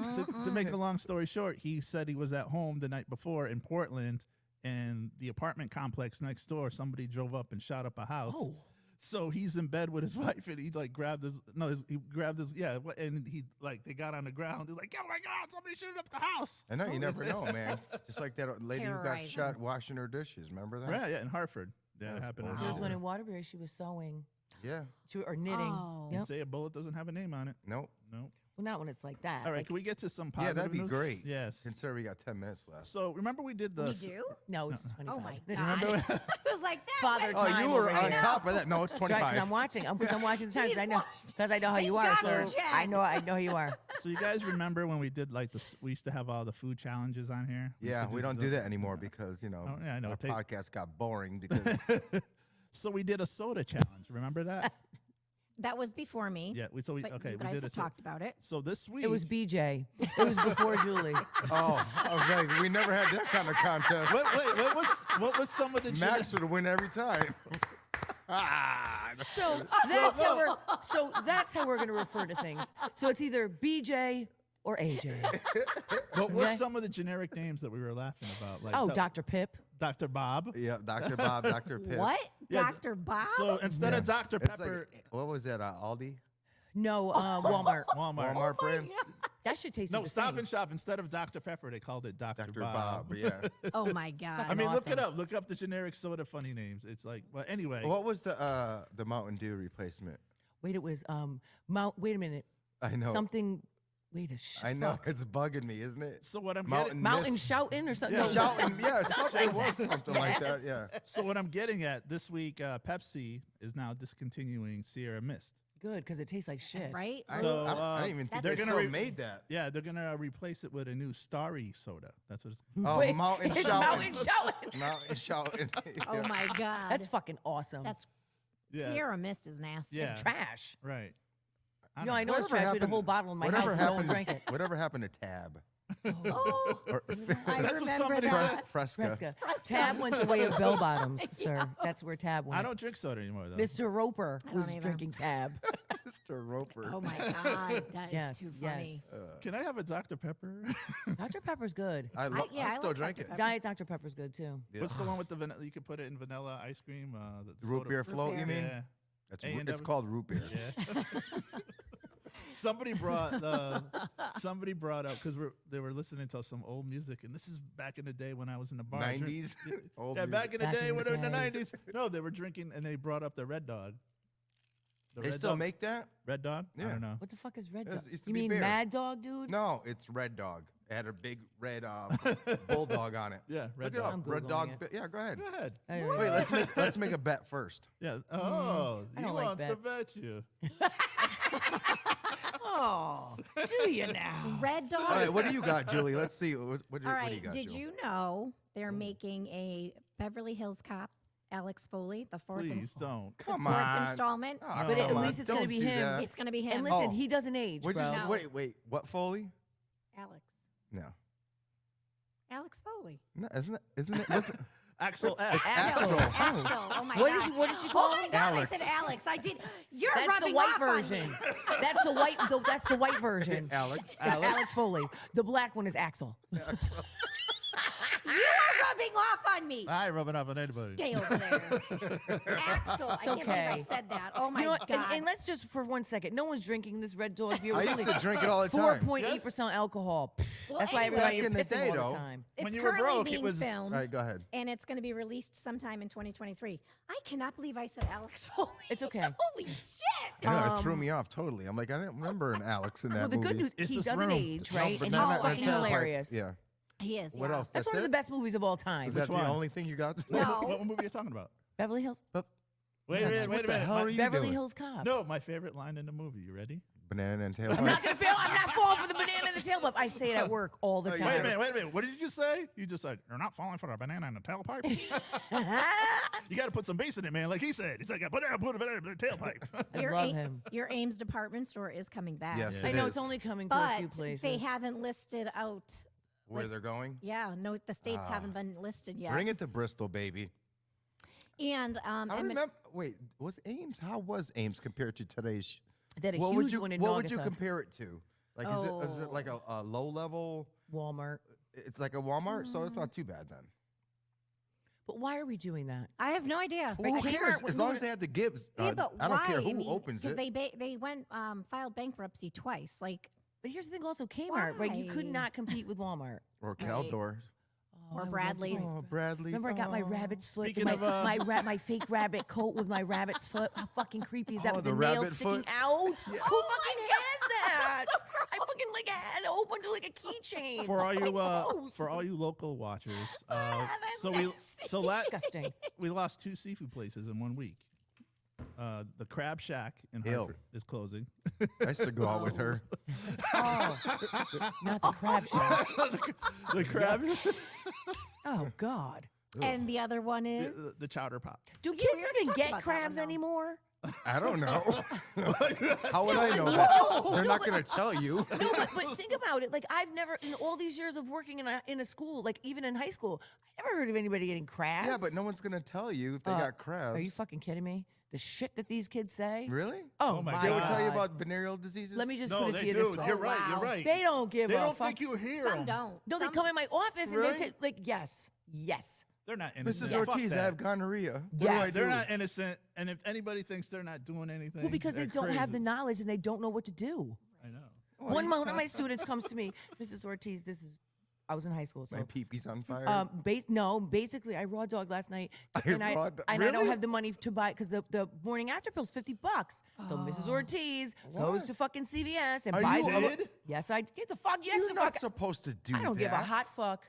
to make the long story short, he said he was at home the night before in Portland, and the apartment complex next door, somebody drove up and shot up a house. Oh. So he's in bed with his wife, and he like grabbed his and he like they got on the ground. He's like, oh my god, somebody shooting up the house. I know, you never know, man. Just like that lady who got Terrorizing. shot washing her dishes. Remember that? Right, yeah, in Hartford. Yeah, it That's happened in bullshit. There was Hartford. one in Waterbury. She was sewing Yeah. or knitting. Oh. Yep. Say a bullet doesn't have a name on it. Nope. No. Well, not when it's like that. All right, Like, can we get to some Yeah, positive that'd be news? great. Yes. Consider we got 10 minutes left. So remember we did the We do? no, it's 25. Oh my Remember god! when- I was like that. Father went- Oh, time you were over on here. top of that. No, it's That's right, 25. because I'm watching the times. She's I know, watching. because I know how you are, Got sir. her, Jen. I know how you are. So you guys remember when we did like we used to have all the food challenges on here? Yeah, we don't do that anymore because, Oh, yeah, I know. our Take- podcast got boring because So we did a soda challenge. Remember that? That was before me. Yeah. But We you did guys a have so- talked about it. So this week It was BJ. It was before Julie. oh, I was like, we never had that kind of contest. what was some of the Max would win every time. So that's how we're going to refer to things. So it's either BJ or AJ. what was Okay. some of the generic names that we were laughing about? Like Oh, Dr. Pip. Dr. Bob. Yeah, Dr. Bob, Dr. Pip. What? Yeah, Dr. Bob? So instead of Dr. It's Pepper, like, what was that, Aldi? No, Walmart. Walmart. Walmart brand? That should taste No, the Stop same. and Shop. Instead of Dr. Pepper, they called it Dr. Dr. Bob. Bob, yeah. Oh my god! I mean, look awesome. it up. Look up the generic soda funny names. It's like, well, anyway. What was the Mountain Dew replacement? Wait, it was wait a minute. I know. Something. Wait a I know. fuck. It's bugging me, isn't it? So what I'm Mountain Mountain Mist. shouting or something. Yeah. No, Shouting. Yeah, something was something like that. Yes. Yeah. So what I'm getting at this week, Pepsi is now discontinuing Sierra Mist. good because it tastes like shit. right? So, I didn't even think they're they gonna still re- made that. Yeah, they're gonna replace it with a new Starry soda. That's what. It's, Oh, Wait, Mountain it's Shouting. Mountain shouting. Mountain Shouting. Oh my god! That's fucking awesome. That's yeah, Sierra Mist is nasty. Yeah. It's trash. right. You know, I know it's Whatever trash. We had a happened- whole bottle in my whatever house. No one happened- drank it. Whatever happened to Tab? Oh, Or I That's what remember somebody that. Fresca. Fresca. Fresca. Tab went the way of bell bottoms, sir. That's where Tab went. I don't drink soda anymore though. Mr. Roper I don't was either. drinking Tab. Mr. Roper. Oh my God, that is Yes, too yes. funny. Can I have a Dr. Pepper? Dr. Pepper's good. I I still like drink Dr. it. Pepper. Diet Dr. Pepper's good too. Yeah. What's the one with the vanilla? You can put it in vanilla ice cream. The Root soda- beer float, you beer. mean? Yeah. That's A&W? it's called root beer. Yeah. Somebody brought up because they were listening to some old music, and this is back in the day when I was in the bar. 90s? Old Yeah, back in the Back day in when the they were in the day. 90s. No, they were drinking, and they brought up the Red Dog. The They Red still Dog? make that? Red Dog? I Yeah. don't know. What the fuck is Red It Dog? used to You be mean beer. Mad Dog, dude? No, it's Red Dog. It had a big red bulldog on it. Yeah, Red Look it Dog. up. I'm Red Googling Dog. it. Yeah, go ahead. Go ahead. Hey, Wait, let's make a bet first. Yeah. Oh, I he don't like wants to bets. bet you. Oh, do you now? Red Dog. All right, what do you got, Julie? Let's see. What do All you right. got, Did Julie? you know they're making a Beverly Hills Cop, Alex Foley, the fourth, Please don't. Come fourth on. installment? Oh, But come at on. least it's gonna Don't be do him. that. It's going to be him. And listen, Oh. he doesn't age, What'd you bro. say? No. Wait. What Foley? Alex. No. Alex Foley. No, isn't it? Listen, Axel F. Axel. Axel. Oh my What God. did she- what did she Oh call my him? God! Alex. I said Alex. I did. You're That's rubbing the white off on version. me. That's the white. That's the white version. Alex. It's Alex Foley. The black one is Axel. You are rubbing off on me. I ain't rubbing off on anybody. Stay over there. Axel. I can't believe I okay. said that. Oh my You know what? God. And let's just for 1 second. No one's drinking this Red Dog beer. I It's used only to drink it all the time. 4.8% alcohol. Well, That's why anyway. everybody Back is in the pissing day, all though. the time. it's when you were currently broke, it being was- filmed, All right, go ahead. and it's going to be released sometime in 2023. I cannot believe I said Alex Foley. It's okay. Holy shit! Yeah, it threw me off totally. I'm like, I didn't remember an Alex in that Well, the movie. good news, It's he this doesn't room. age, right? No, And but he's not fucking that tailpipe. hilarious. Yeah. He is. What yeah. else? That's one of the best movies of all time. Is that the one? only thing you got? No. What movie are you talking about? Beverly Hills. Wait a minute. What Wait a the minute. hell My- are you Beverly doing? Hills Cop. No, my favorite line in the movie. You ready? Banana and I'm tailpipe. not gonna fail. I'm not falling for the banana in the tailpipe. I say it at work all the Oh, time. Wait a minute. Wait a minute. What did you just say? You just said you're not falling for the banana in the tailpipe. You got to put some bass in it, man. Like he said. He's like, put a banana in the tailpipe. I Your love A- him. Your Ames department store is coming back. Yes, I it know is. it's only coming to a But few places. they haven't listed out. Where they're going? Yeah, no, the states Ah. haven't been listed yet. Bring it to Bristol, baby. And I remember. Wait, was Ames? How was Ames compared to today's? They had a What huge would you? one in What would you Naugatuck. compare it to? Like, is it like a low level? Walmart. It's like a Walmart, so it's not too bad then. But why are we doing that? I have no idea. Who Kmart cares? was As long moving- as they have the Gibbs. Yeah, but I don't why? care who I mean, opens it. they went filed bankruptcy twice. Like But here's the thing also, Kmart, right? You could Why? not compete with Walmart. Or Right. Caldor. Oh, Or I would love to Bradley's. go. Oh, Bradley's. Remember I got my oh. rabbit slit, Speaking my, of, my fake rabbit coat with my rabbit's foot. How fucking creepy is that Oh, with the the nails rabbit sticking foot? out? Who Oh fucking my has that? So I fucking like had a whole bunch of like a keychain. for all you Gross. for all you local watchers. that's So we nasty. disgusting. We lost 2 seafood places in 1 week. The Crab Shack in Ew. Hartford is closing. I used to go out with her. Oh, not the crab shack. the crab, Oh God. and the other one is the chowder pot. Do kids we already even talked get about that crabs one, though. anymore? I don't know. How would I know No, that? no, They're no, not but- going to tell you. No, but think about it. Like I've never, in all these years of working in a school, like even in high school, I never heard of anybody getting crabs. Yeah, but no one's going to tell you if they got crabs. Are you fucking kidding me? The shit that these kids say. Really? Oh, my my They God. would tell you about venereal diseases? Let me just No, put it they to you do. this way. You're right. wow. You're right. They don't give They a don't fuck. think you hear some them. don't. No, they Some- come in my office and Really? they like yes. They're not innocent. Mrs. Fuck Ortiz, I that. have gonorrhea. What Yes. do I They're do? not innocent, and if anybody thinks they're not doing anything, Well, because they they're don't have the crazy. knowledge and they don't know what to do. I know. One of my students comes to me, Mrs. Ortiz. I was in high school, so My pee-pee's on fire. basically, I raw dog last night, I and I raw dog- and I don't Really? have the money to buy because the morning after pill's $50. So Mrs. Ortiz goes to fucking CVS and Are buys. you did? Yes, I get the fuck. Yes, You're the not fuck. supposed to do I don't give a that. hot fuck.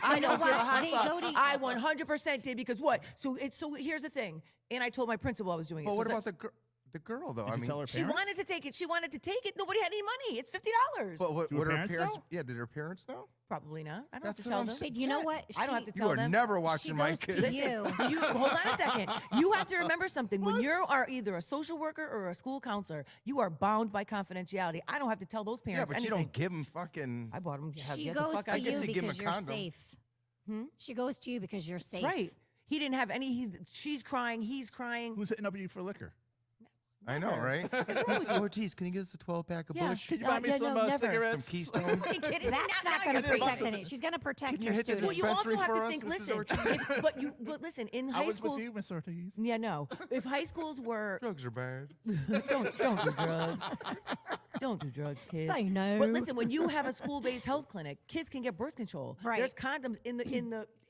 I don't give what? a hot They fuck. go to- I 100% did because what? So here's the thing. And I told my principal I was doing it. But So what it's about The girl though. Did I you mean, tell her She parents? wanted to take it. She wanted to take it. Nobody had any money. It's $50. but what Do her her parents parents? know? Yeah, did her parents know? Probably not. I don't have That's to what tell I'm them. saying. But you know Jen, what? I don't have to You tell are them. never She watching my goes to kids. you. You hold on a second. You have to remember something. When you are either a social worker or a school counselor, you are bound by confidentiality. I don't have to tell those Yeah, parents but you anything. don't give them fucking. I bought them. She get the goes fuck to out. I guess you you give 'em a because you're condom. safe. Hmm? She goes to you because you're safe. That's right. He didn't have any. She's crying. He's crying. Who's hitting up you for liquor? I know, Never. right? Mrs. Ortiz, can you get us a 12-pack of Yeah. Bush? Can you Uh, buy me yeah, some no, never. cigarettes? Some Keystone? Are you kidding me? That's Now not you're going to gonna protect bust any. She's going to protect Can you your hit the students. Well, you also dispensary have for to us, think. Mrs. Listen, Ortiz? but listen. In I high was schools, with you, Miss Ortiz. yeah, no. If high schools were Drugs are bad. don't do drugs. Don't do drugs, kids. Say no. But listen, when you have a school-based health clinic, kids can get birth control. Right. There's condoms in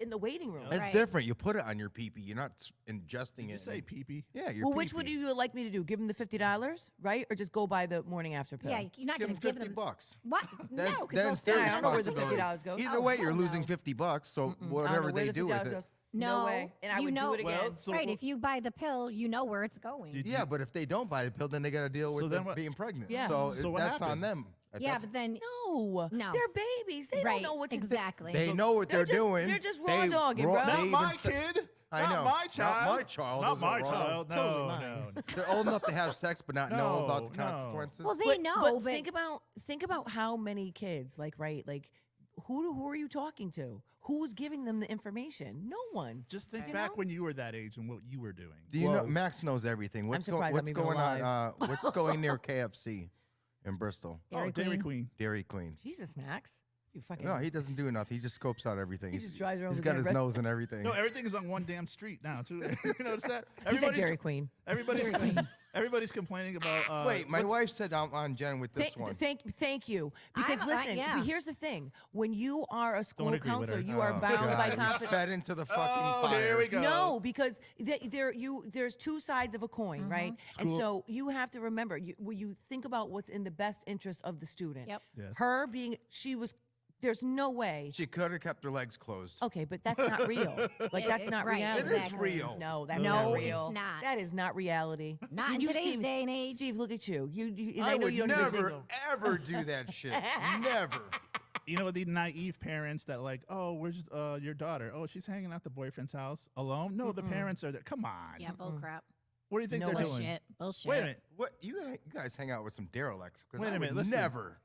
the waiting room. It's Right. different. You put it on your pee-pee. You're not ingesting Did you it. say and- pee-pee? Yeah, your Well, which would pee-pee. you like me to do? Give them the $50, right, or just go buy the morning after pill? Yeah, you're not Give going them to give 50 them. bucks. What? Then- No, then because it's their I don't know where the responsibility. $50 goes. Either Oh, way, you're hell losing no. 50 bucks. So I don't know whatever where they the do with $50 it. goes. No, No way. And I you would know- do it again. Well, so right, wh- if you buy the pill, you know where it's going. Did Yeah, you- but if they don't buy the pill, then they got to deal So with then them what- being pregnant. Yeah. So, So what that's on happened? them. at Yeah, that but then No, No. they're babies. They right, don't know what to exactly. They know what They're they're just- doing. they're just raw They dogging, raw- bro. they Not even my say- kid. I Not know. my child. Not my child. Not Those are my wrong. child. No, Totally mine. no. They're old enough to have sex, but not know about the No, no. consequences. Well, they But, know, but but think about how many kids, like, right, like, who are you talking to? Who's giving them the information? No one. Just think You back know? when you were that age and what you were doing. Do you know Whoa. Max knows everything? What's, surprised I'm what's even going on? alive. What's going near KFC in Bristol? Oh, Dairy Queen. Dairy Queen. Jesus, Max. You fucking. No, he doesn't do nothing. He just scopes out everything. He just drives around He's with got that his red- nose and everything. No, everything is on one damn street now, too. You notice that? He said Dairy Queen. Everybody's complaining about. Wait, my what's- wife said I'm on Jen with this one. Thank you. Because listen, yeah. here's the thing: when you are a school agree with counselor, her. you are Oh, bound by God, we confidence. fed into the fucking Oh, fire. here we go. No, because there's two sides of a coin, right? And School- so you have to remember when you think about what's in the best interest of the student. Yep. Yes. Her being, there's no way. She could have kept her legs closed. Okay, but that's not real. Like that's not Right, reality. It is exactly. real. No, that's No, not it's real. not. That is not reality. Not in You, today's Steve, day and age. Steve, look at you. And I know would you don't even never, think- ever do that shit. Never. You know, the naive parents that like, oh, where's your daughter? Oh, she's hanging out the boyfriend's house alone. No, the parents are there. Come on. Yeah, bull crap. What do you think No they're way. doing? Bullshit. Bullshit. Wait a minute. What you guys hang out with some derelicts? 'Cause Wait I a minute, would listen. never.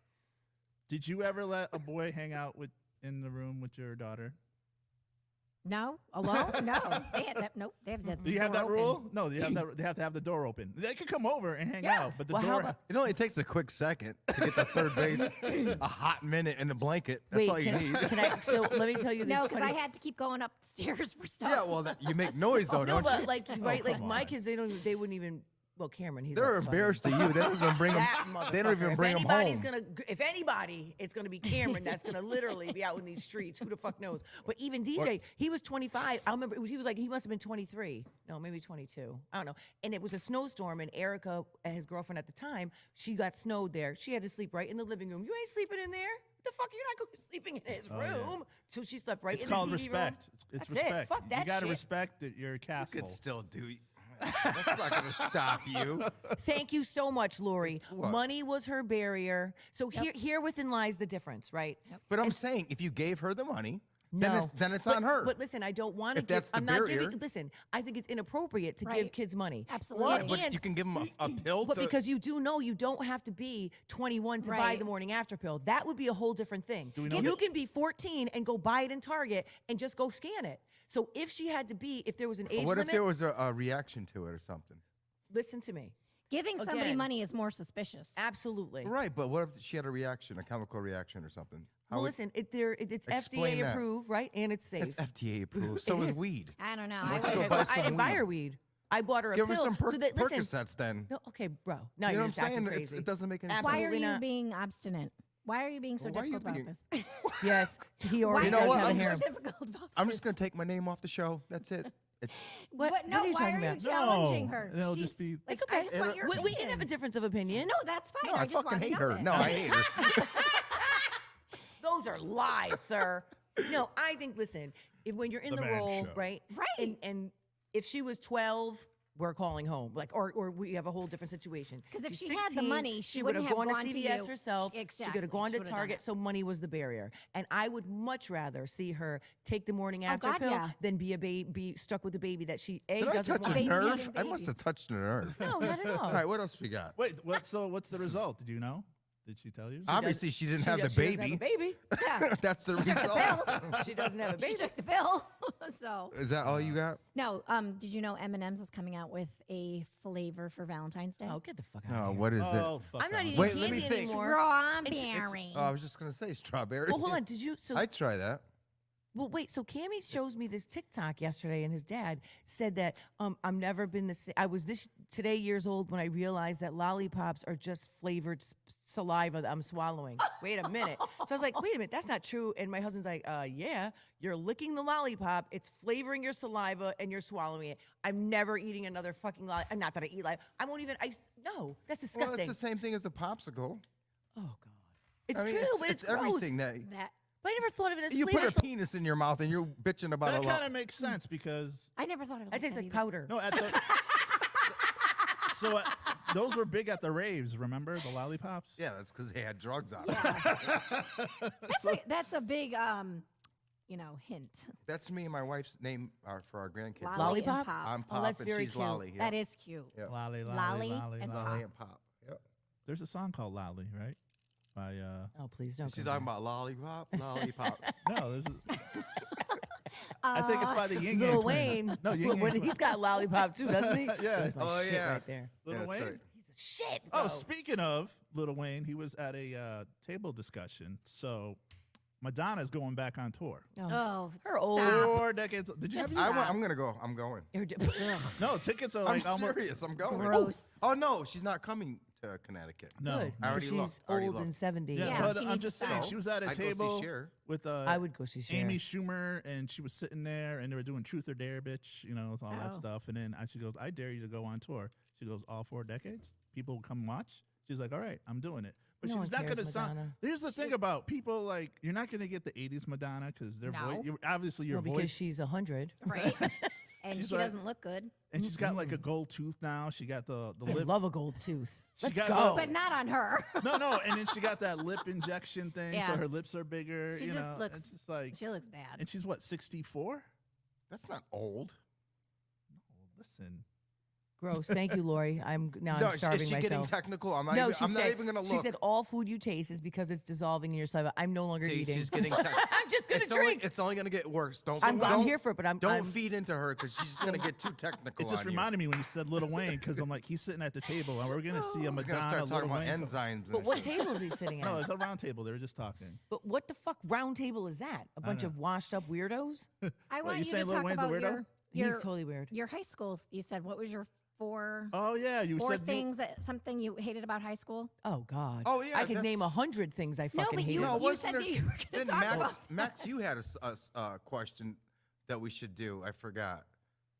Did you ever let a boy hang out in the room with your daughter? No, alone? No. They had that. Nope. They have that. Do you have door that open. rule? No, they have to have the door open. They could come over and hang Yeah. out, but the Well, how door. about- It only takes a quick second to get to third base, a hot minute in the blanket. That's Wait, all you need. can I? So let me tell you this. No, because I funny- had to keep going upstairs for stuff. Yeah, well, you make noise though, no, don't but you? like right, like come my on. kids, they wouldn't even. Well, Cameron, he's They're like, fucking- embarrassed to you. They don't even bring them. That They don't even motherfucker. bring If them anybody's home. if anybody, it's gonna be Cameron. That's gonna literally be out in these streets. Who the fuck knows? But even DJ, he was 25. I remember he was like he must have been 23. No, maybe 22. I don't know. And it was a snowstorm, and Erica, his girlfriend at the time, she got snowed there. She had to sleep right in the living room. You ain't sleeping in there. The fuck, you're not going sleeping in his room. So she slept right It's in called the TV respect. room. It's That's respect. it. Fuck that You gotta shit. respect that your You castle. could still do. That's not going to stop you. Thank you so much, Lori. What? Money was her barrier. So here within lies the difference, right? But I'm saying, if you gave her the money, No. then it's But- on her. But listen, I don't want to If give. that's the I'm not giving. barrier. Listen, I think it's inappropriate to give Right. kids money. Absolutely. Why? But And- you can give them a pill. But to, because you do know you don't have to be 21 to buy Right. the morning after pill. That would be a whole different thing. we know You that- can be 14 and go buy it in Target and just go scan it. So if she had to be, if there was an age what limit, if there was a reaction to it or something? listen to me. Giving somebody Again. money is more suspicious. Absolutely. Right, but what if she had a reaction, a chemical reaction or something? How Well, would- listen, it's Explain FDA that. approved, right? And it's safe. It's FDA approved. So It is is. weed. I don't know. Why I don't you would- go buy I some didn't buy weed? her weed. I bought her a Give her pill. some so that listen. Percocets then. No, okay, bro. Now You you're know just what I'm saying? acting crazy. It doesn't make any sense. Why are Absolutely you not. being obstinate? Why are you being so Why are you difficult about being- this? Yes, he Why already You know are does what? you have a I'm being harem. so difficult about I'm this? just going to take my name off the show. That's it. It's, What, No, what are you why talking are about? you challenging No, her? it'll She's- just be- Like, It's okay. I just want your We can have a opinion. difference of opinion. No, that's fine. no, I just fucking want to hate know her. that. No, I hate her. Those are lies, sir. No, I think, listen, when you're in The the man role, show. right? Right. And if she was 12 we're calling home. Like, or we have a whole different situation. Because if She's she had the 16, money, she would wouldn't have have gone gone to to CVS you. herself. She Exactly. could have gone She to would've done Target. it. So money was the barrier. And I would much rather see her take the morning after God, pill yeah. than be stuck with a baby that she Did I doesn't touch want. a Baby nerve? having I must have babies. touched a nerve. No, not at all. All right, what else we got? Wait, so what's the result? Did you know? Did she tell you? Obviously, she didn't have the She doesn't baby. have a baby. Yeah. That's the She took the result. pill. She doesn't have a She baby. took the pill. So Is that all you got? no. Did you know M&M's is coming out with a flavor for Valentine's Day? Oh, get the fuck out Oh, of here. what is Oh, fuck I'm not off. eating Wait, let me candy think. anymore. Strawberry. it? Oh, I was just gonna say strawberry. Well, hold on. Did you? So I'd try that. Well, wait. So Cammy shows me this TikTok yesterday, and his dad said that I've never been the same. I was today years old when I realized that lollipops are just flavored saliva that I'm swallowing. Wait a minute. So I was like, wait a minute, that's not true. And my husband's like, yeah, you're licking the lollipop. It's flavoring your saliva, and you're swallowing it. I'm never eating another fucking lollipop. Not that I eat I won't even. No, that's Well, disgusting. it's the same thing as a popsicle. Oh God, it's I mean, true, but it's gross. everything that That But I never thought of it as you flavor. put a penis in your mouth and you're bitching about That a lot. kind of makes sense because I never thought of it. It like tastes that like either. powder. no, at the so those were big at the raves. Remember the lollipops? Yeah, that's because they had drugs on Yeah. it. That's a big hint. That's me and my wife's name for our grandkids. Lolly Lollipop? and pop. I'm Pop that's and very she's cute. Lolly. That is cute. Yep. Lolly, Lolly lolly, and lolly. Lolly and Pop. Yep. There's a song called Lolly, right? By Oh, please don't. She's go talking there. about lollipop, lollipop. no, there's. I think it's by the Yin Yang Lil Twins. Wayne. No, Yin Yang. He's got lollipop too, doesn't he? Yeah. That's my Oh, shit yeah. right there. Lil Yeah, that's Wayne. right. He's a shit. Oh, bro. speaking of Lil Wayne, he was at a table discussion. So Madonna's going back on tour. Oh, Her old- stop. 4 decades. Did you have Just you? stop. I'm gonna go. I'm going. You're di- No, tickets are I'm like almost. serious. I'm going. Gross. Oh no, she's not coming to Connecticut. No, Good. I already She's looked, already old and looked. 70. Yeah, Yeah, but she I'm needs just to saying, stop. she was at a I'd go see table Cher. with I would go see Cher. Amy Schumer, and she was sitting there, and they were doing Truth or Dare, bitch, all that Oh. stuff. And then she goes, "I dare you to go on tour." She goes, "All 4 decades? People will come watch." She's like, "All right, I'm doing it." But No she's one not cares, going to sound. Madonna. Here's the thing about people like you're not going to get the '80s Madonna because their No. voice. Obviously, your No, because voice. she's 100. Right? And She's she like- doesn't look good. And she's got like a gold tooth now. She got the I lip. love a gold tooth. She Let's got go. But not on her. No, and then she got that lip injection thing, Yeah. so her lips are bigger. She you just know, looks- it's just like, She looks bad. and she's what 64? That's not old. Listen, Gross. Thank you, Lori. I'm is starving she getting myself. technical? I'm not. No, even, she I'm said, not even gonna She look. said all food you taste is because it's dissolving in your saliva. I'm no longer See, eating. she's getting. Tech- I'm just gonna it's drink. Only, it's only gonna get worse. I'm don't, here for it, but I'm. Don't feed into her because she's just gonna get too technical. it just on you. reminded me when you said Lil Wayne because I'm like he's sitting at the table and we're gonna see a He's gonna Madonna start talking Lil about Wayne. enzymes. But and what shit. table is he sitting at? No, it's a round table. They were just talking. But what the fuck round table is that? A bunch know. of washed up weirdos? I What, want you you saying to Lil talk Wayne's a about weirdo? He's your totally weird. your high school. You said what was your four Oh yeah, you four said you- things something you hated about high school? Oh God. Oh, yeah, I could name that's- 100 things I No, fucking but hate. you- No, you wasn't said there- that you were gonna then talk Max, about- Max, you had a question that we should do. I forgot.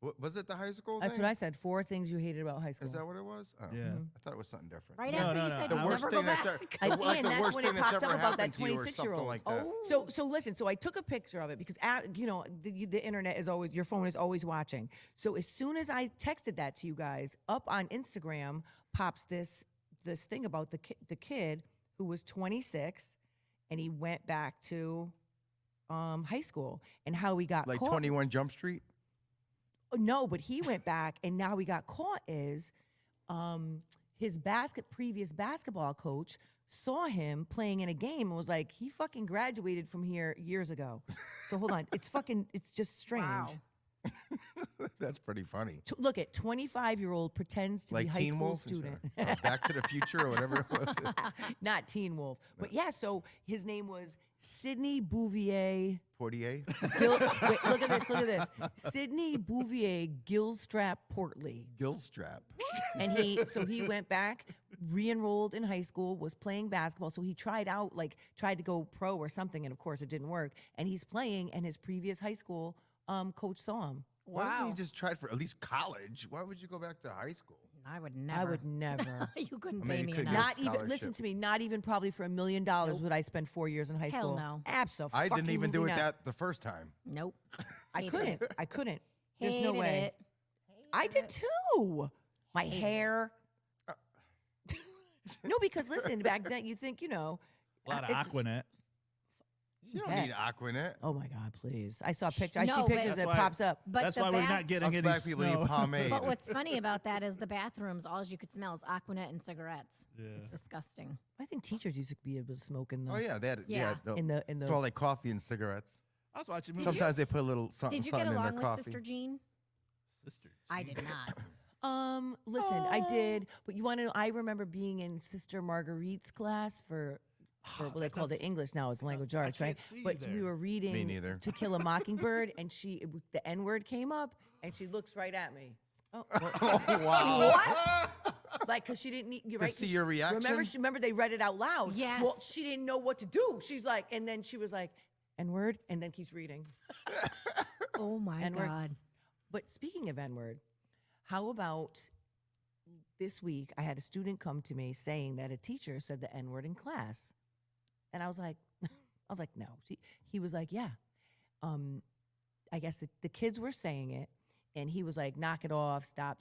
What, was it the high school That's thing? what I said. 4 things you hated about high school. Is that what it was? Oh, Yeah. I thought it was something different. Right No, after no, you no. said The you'll The worst never thing go that's back. ever, I- like Ian, the that's worst when thing it that's popped ever up about happened that to you or something 26-year-old. like that. Oh. So listen. So I took a picture of it because the internet is always, your phone is always watching. So as soon as I texted that to you guys, up on Instagram pops this thing about the kid who was 26 and he went back to high school and how he got Like caught. 21 Jump Street? No, but he went back and now he got caught is his previous basketball coach saw him playing in a game and was like, he fucking graduated from here years ago. So hold on. It's just strange. Wow. That's pretty funny. Look at 25-year-old pretends to Like be high Teen school Wolf? student. Or Back to the Future or whatever it was. Not Teen Wolf. But yeah, so his name was Sidney Bouvier. Portier? Wait, look at this. Sidney Bouvier Gilstrap Portley. Gilstrap. And he went back, re-enrolled in high school, was playing basketball. So he tried to go pro or something, and of course it didn't work. And he's playing, and his previous high school coach saw him. Why doesn't Wow. he just try for at least college? Why would you go back to high school? I would never. I would never. You couldn't I mean, pay you me could enough. get Not even listen scholarship. to me. Not even probably for $1 million would I spend 4 years in high Hell school. no. Absolutely. I didn't even do it not. that the first time. Nope. I Hated couldn't. it. I couldn't. There's no Hated way. it. I did too. My hair. No, because listen, back then you think, A lot of it's- Aquanet. You don't bet. need Aquanet. Oh my God, please! I saw pictures. I No, see but- pictures That's that why- pops up. But That's the why we're bath- not getting Us any black people snow. need pomade. But what's funny about that is the bathrooms, all you could smell is Aquanet and cigarettes. Yeah. It's disgusting. I think teachers used to be able to smoke in the Oh yeah, they had Yeah. in the smell like coffee and cigarettes. I was watching Did movies. Sometimes they put a little something, Did you get something in their along with coffee. Sister Jean? Sister. I did not. Listen, I did, but you want to know? I remember being in Sister Marguerite's class for well, they called it English now. It's language arts, can't right? see you But we there. were reading Me neither. To Kill a Mockingbird, and the N word came up, and she looks right at me. Oh, Wow. What? like, cause she didn't need. You're To right. see 'cause your reaction? Remember they read it out loud. Yes. Well, she didn't know what to do. She's like, and then she was like, N word, and then keeps reading. Oh my N-word. God. But speaking of N word, how about this week? I had a student come to me saying that a teacher said the N word in class, and I was like, no. He was like, yeah. I guess the kids were saying it, and he was like, knock it off, stop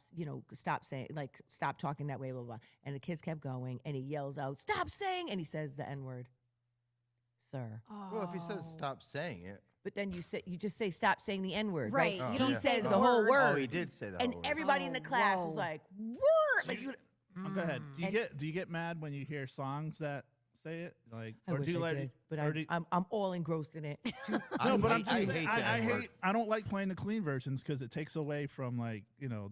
saying, like, stop talking that way, blah, blah. And the kids kept going, and he yells out, stop saying, and he says the N word, sir. Well, if he says Oh. stop saying it. But then you just say stop saying the N word, Right. Oh, You He don't yeah. say says the the whole word. word. Oh, he did say that. And word. everybody in the class was whoa. like, word. Like, Go ahead. And- Do you get mad when you hear songs that say it? Like, I or wish do you I let did, it? but or do you- I'm all engrossed in it. no, I but I'm hate- just I saying, hate the I N-word. hate. I don't like playing the clean versions because it takes away from the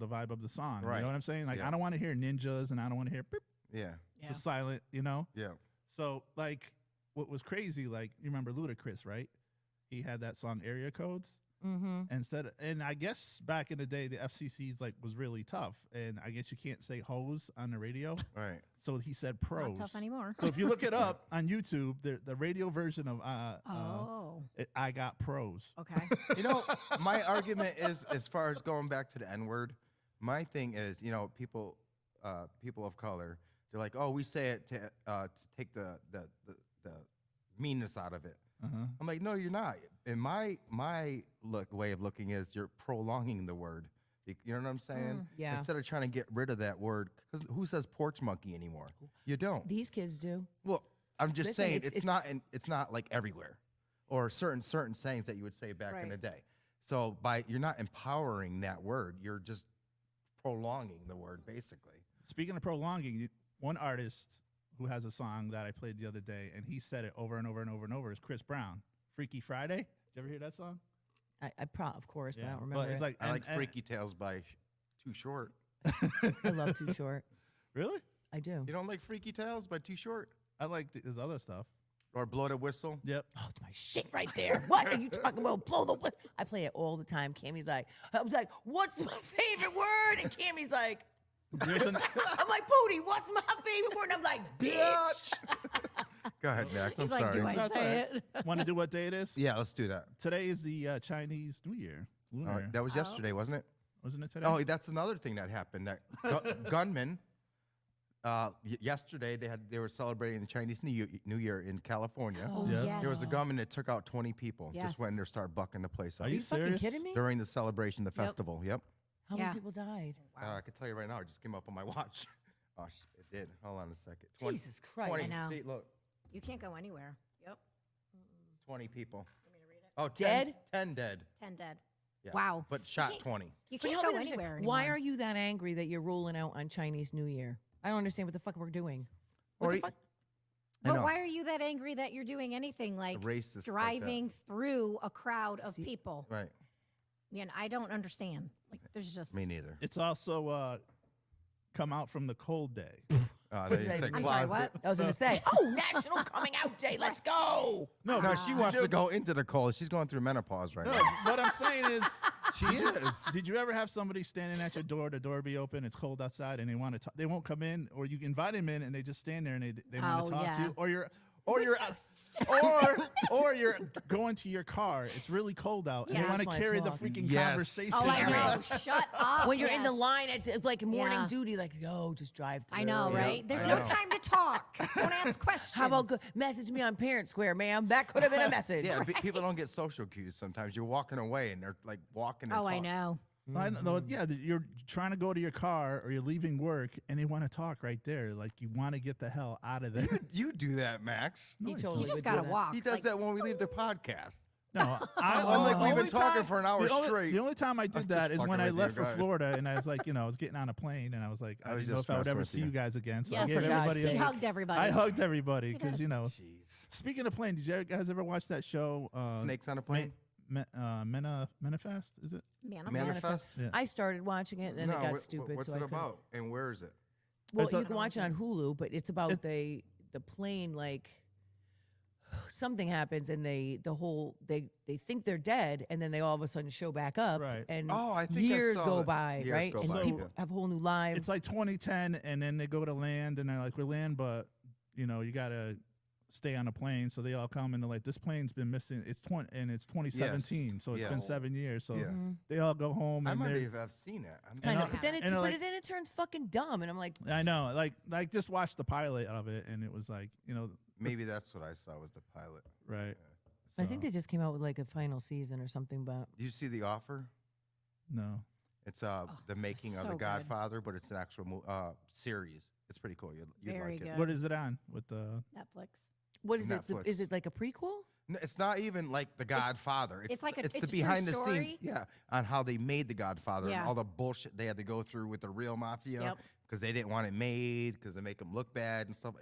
vibe of the song. You Right. know what I'm saying? Like Yeah. I don't want to hear ninjas and I don't want to hear beep, Yeah. the silent. Yeah. So like, what was crazy? Like you remember Ludacris, right? He had that song Area Codes. Mm-hmm. And I guess back in the day, the FCC's was really tough, and I guess you can't say hoes on the radio, Right. so he said Not pros. tough anymore. So if you look it up on YouTube, the radio version of Oh. I Got Pros. Okay. You know, my argument is, as far as going back to the N word, my thing is, people of color, they're like, oh, we say it to take the meanness out of it. Uh-huh. I'm like, no, you're not. And my way of looking is you're prolonging the word. You know what I'm saying? yeah. Instead of trying to get rid of that word, because who says porch monkey anymore? You don't. These kids do. Well, I'm just Listen, saying it's- it's not like everywhere, or certain sayings that you would say back in Right. the day. So you're not empowering that word. You're just prolonging the word, basically. Speaking of prolonging, one artist who has a song that I played the other day, and he said it over and over and over and over, is Chris Brown. Freaky Friday. Did you ever hear that song? Of course, but I don't remember. But it's it. like I like and- Freaky Tales by Too Short. I love Too Short. Really? I do. You don't like Freaky Tales by Too Short? I like his other stuff. Or Blow the Whistle? Yep. Oh, it's my shit right there. What are you talking about? Blow the whistle. I play it all the time. Cammy's like, I was like, what's my favorite word? And Cammy's like, There's an, I'm like, Pootie, what's my favorite word? And I'm like, bitch. Go ahead, Max. I'm He's like, sorry. do I That's say all right. it? Want to do what day it is? Yeah, let's do that. Today is the Chinese New Year. Lunar. All right, that was yesterday, wasn't it? Wasn't it today? Oh, that's another thing that happened. That gunmen. Yesterday they were celebrating the Chinese New Year in California. Oh, Yeah. yes. There was a gunman that took out 20 people. Yes. Just went in there, started bucking the place up Are you fucking serious? kidding me? during the celebration, the Yep. festival. Yep. How Yeah. many people died? I can tell you right now. It just came up on my watch. Oh, it did. Hold on a second. Jesus Christ. 20, I know. see, look, You can't go anywhere. Yep. 20 people. Want me to read it? Oh, Dead? 10 dead. 10 dead. Yeah. Wow. But shot can't- 20. You But can't help go me understand, anywhere why anymore. are you that angry that you're rolling out on Chinese New Year? I don't understand what the fuck we're doing. What Or the e- fuck? I But know. why are you that angry that you're doing anything like Racist like that. driving through a crowd of See- people? Right. Yeah, I don't understand. Like, there's just. Me neither. It's also come out from the cold day. They does that said mean? I'm sorry, closet. what? I was going to say, oh, National Coming Out Day. Let's go. No, she wants to go into the cold. She's going through menopause right No, now. what I'm saying is, She is. did you ever have somebody standing at your door, the door be open, it's cold outside, and they won't come in, or you invite them in and they just stand there and they want Oh, to talk to yeah. you, or you're going to your car. It's really cold out, and Yeah. they want to Just wanna carry the talk. freaking Yes. conversation. Oh, I know. Yes. Shut up. When you're in the yes. line at like morning Yeah. duty, like, yo, just drive through. I know, Yeah, right? There's I no know. time to talk. Don't ask questions. How about message me on Parent Square, ma'am? That could have been a message. Yeah, people don't get social cues sometimes. You're walking away and they're like walking and Oh, I talking. know. I don't know. Yeah, you're trying to go to your car or you're leaving work and they want to talk right there. Like you want to get the hell out of there. You do that, Max. He I totally You just would do gotta that. walk. He does like, that when we leave the podcast. No, I'm like, we've been only talking for an hour the only, straight. The only time I did I'm that just is when fucking I with left you, for guy. Florida and I was like, I was getting on a plane and I was like, I I was didn't know just if I would messing ever with see you. you guys again. So Yes, I gave for God's everybody. sake. he hugged everybody. I hugged everybody because Jeez. Speaking of plane, did you guys ever watch that show? Snakes on a plane? Manifest, is it? Manifest? Yeah. I started watching it, and then No, it got what- stupid. What's so it I couldn't. about? And where is it? Well, It's a- you can watch it on Hulu, but it's about It- the plane, like something happens and they think they're dead, and then they all of a sudden show back up, Right. and Oh, I think I years saw go that. by, Years right? go And by, people yeah. have whole new lives. It's like 2010, and then they go to land, and they're like, "We land, but you gotta stay on a plane." So they all come and they're like, "This plane's been missing. It's 2017, so it's been Yes. 7 years." So Yeah. Mhm. they all go home, I and might they're- have seen it. I And know, I- but then and like- then it turns fucking dumb, and I'm like, I know, like just watch the pilot of it, and it was like, Maybe that's what I saw was the pilot. right. I think So, they just came out with like a final season or something, but Did you see The Offer? no. It's the making of so The good. Godfather, but it's an actual series. It's pretty cool. You'd Very like good. it. What is it on with the? Netflix. what is it? Netflix. Is it like a prequel? It's not even like The Godfather. it's like a- it's it's the a true behind the story. scenes, yeah, on how they made The Godfather Yeah. and all the bullshit they had to go through with the real mafia Yep. because they didn't want it made because they make them look bad and stuff.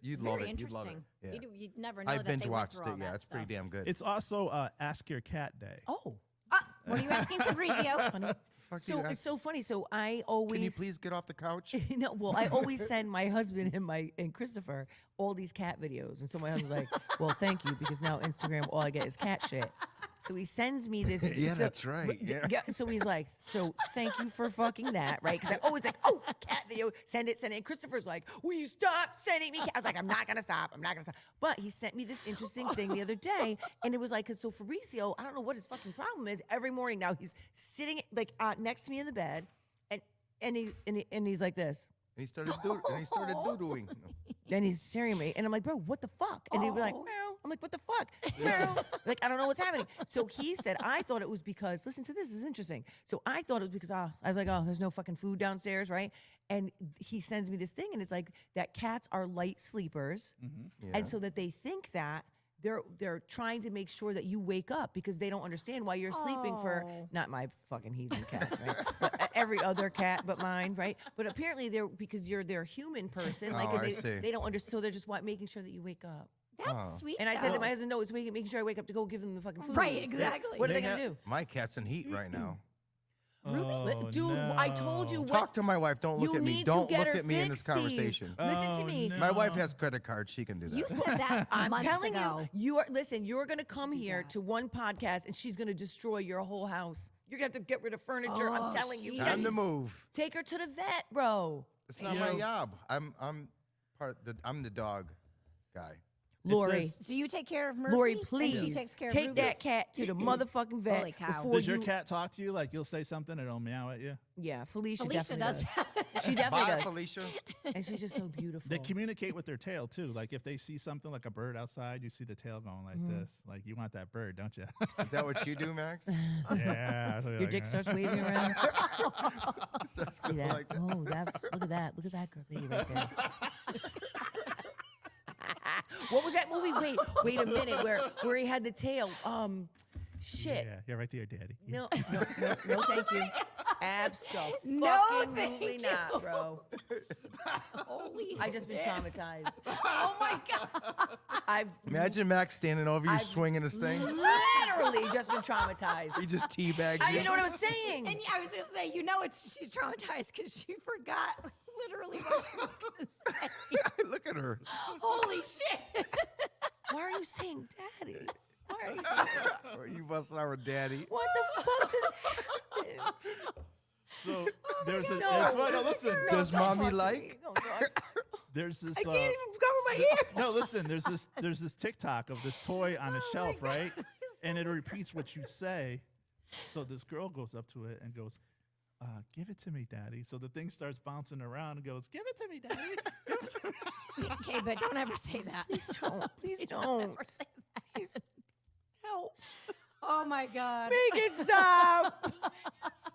You'd love Very it. You'd love it. interesting. Yeah. You'd never know I that binge they went watched through it. all Yeah, that it's pretty stuff. damn good. It's also Ask Your Cat Day. Oh, What are you asking, Fabrizio? funny. Fuck So you, it's so funny. So I always Can you please get off the couch? no, well, I always send my husband and Christopher all these cat videos, and so my husband's like, "Well, thank you, because now Instagram, all I get is cat shit." So he sends me this. Yeah, so, that's right, but yeah. So he's like, "So thank you for fucking that, right?" Because I always like, "Oh, cat video, send it." And Christopher's like, "Will you stop sending me?" Cat? I was like, "I'm not gonna stop. I'm not gonna stop." But he sent me this interesting thing the other day, and it was like, 'cause so Fabrizio, I don't know what his fucking problem is. Every morning now he's sitting like next to me in the bed, and he's like this. And he started doodling. Then he's staring at me, and I'm like, "Bro, what the fuck?" And he'd be like, Oh. "Meow." I'm like, "What the fuck?" Meow. Like, I don't know what's happening. So he said, I thought it was because, listen to this is interesting. So I thought it was because, I was like, "Oh, there's no fucking food downstairs, right?" And he sends me this thing, and it's like that cats are light sleepers, Yeah. and so that they think that they're trying to make sure that you wake up because they don't understand why you're sleeping for Oh. not my fucking heathen cats, right? But every other cat but mine, right? But apparently because they're a human person, like Oh, and I see. they don't understand, so they're just making sure that you wake up. That's Oh. sweet. And I said to though. my husband, "No, it's making sure I wake up to go give them the fucking food." Right, exactly. What are They they gonna have- do? My cat's in heat right now. Oh, Dude, I told you no. what. Talk to my wife. Don't look you at me. need Don't to get look her at me in this fixed, Steve. conversation. Listen to Oh, me. no. My wife has credit cards. She can do that. You said that I'm months telling ago. you, you're gonna come here that. to one podcast and she's gonna destroy your whole house. You're gonna have to get rid of furniture. I'm Oh, telling you. jeez. Time to Yes. move. Take her to the vet, bro. It's not You my know- job. I'm the dog guy. Lori. says- So you take care of Murphy? Lori, and please she takes care of take Ruby? that cat to the motherfucking vet Holy cow. before Does you. your cat talk to you? Like you'll say something and it'll meow at you? Yeah, Felicia Felicia definitely does. She definitely Bye, does, Felicia. and she's just so beautiful. They communicate with their tail too. Like if they see something like a bird outside, you see the tail going like Mm-hmm. this. Like you want that bird, don't you? Is that what you do, Max? Yeah. Your dick starts waving around. Starts See going that? like that. Oh, look at that. Look at that girl lady right there. What was that movie? Wait a minute. Where he had the tail? Shit. Yeah, right there, Daddy. No, thank you. Absolutely No, thank not, you. bro. Holy I just been shit. traumatized. Oh my God. I've Imagine Max standing over you, I've swinging his thing. literally just been traumatized. He just teabags I you. didn't know what I was saying. And I was going to say, she's traumatized because she forgot literally what she was going to say. Look at her. Holy shit. Why are you saying daddy? Why are you saying Or you busting out with daddy. what the fuck just happened? So there's a. No. it's funny, no, listen. No, Does don't mommy talk to like? me. Don't talk to me. There's this. I can't even cover my ear. No, listen. There's this TikTok of this toy on a Oh shelf, my God. right? And it repeats what you say. So this girl goes up to it and goes, "Give it to me, Daddy." So the thing starts bouncing around and goes, "Give it to me, Daddy." Give it to me." Okay, but don't ever say that. Please don't. Please Don't don't. ever say that. Please help. Oh my God. Make it stop.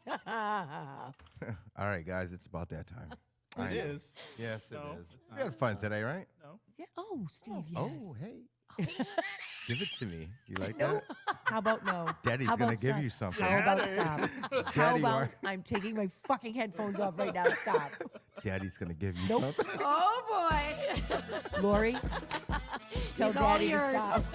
All right, guys, it's about that time. It is. Yes, it No, is. it's We had fun today, right? No. Yeah. Oh, Steve, yes. Oh, hey. Give it to me. You like No. that? How about no? Daddy's How gonna about give stop? you something. How about stop? How Daddy, about why- I'm taking my fucking headphones off right now? Stop. Daddy's gonna give you Nope. something. Oh boy. Lori, tell He's all Daddy to yours. stop.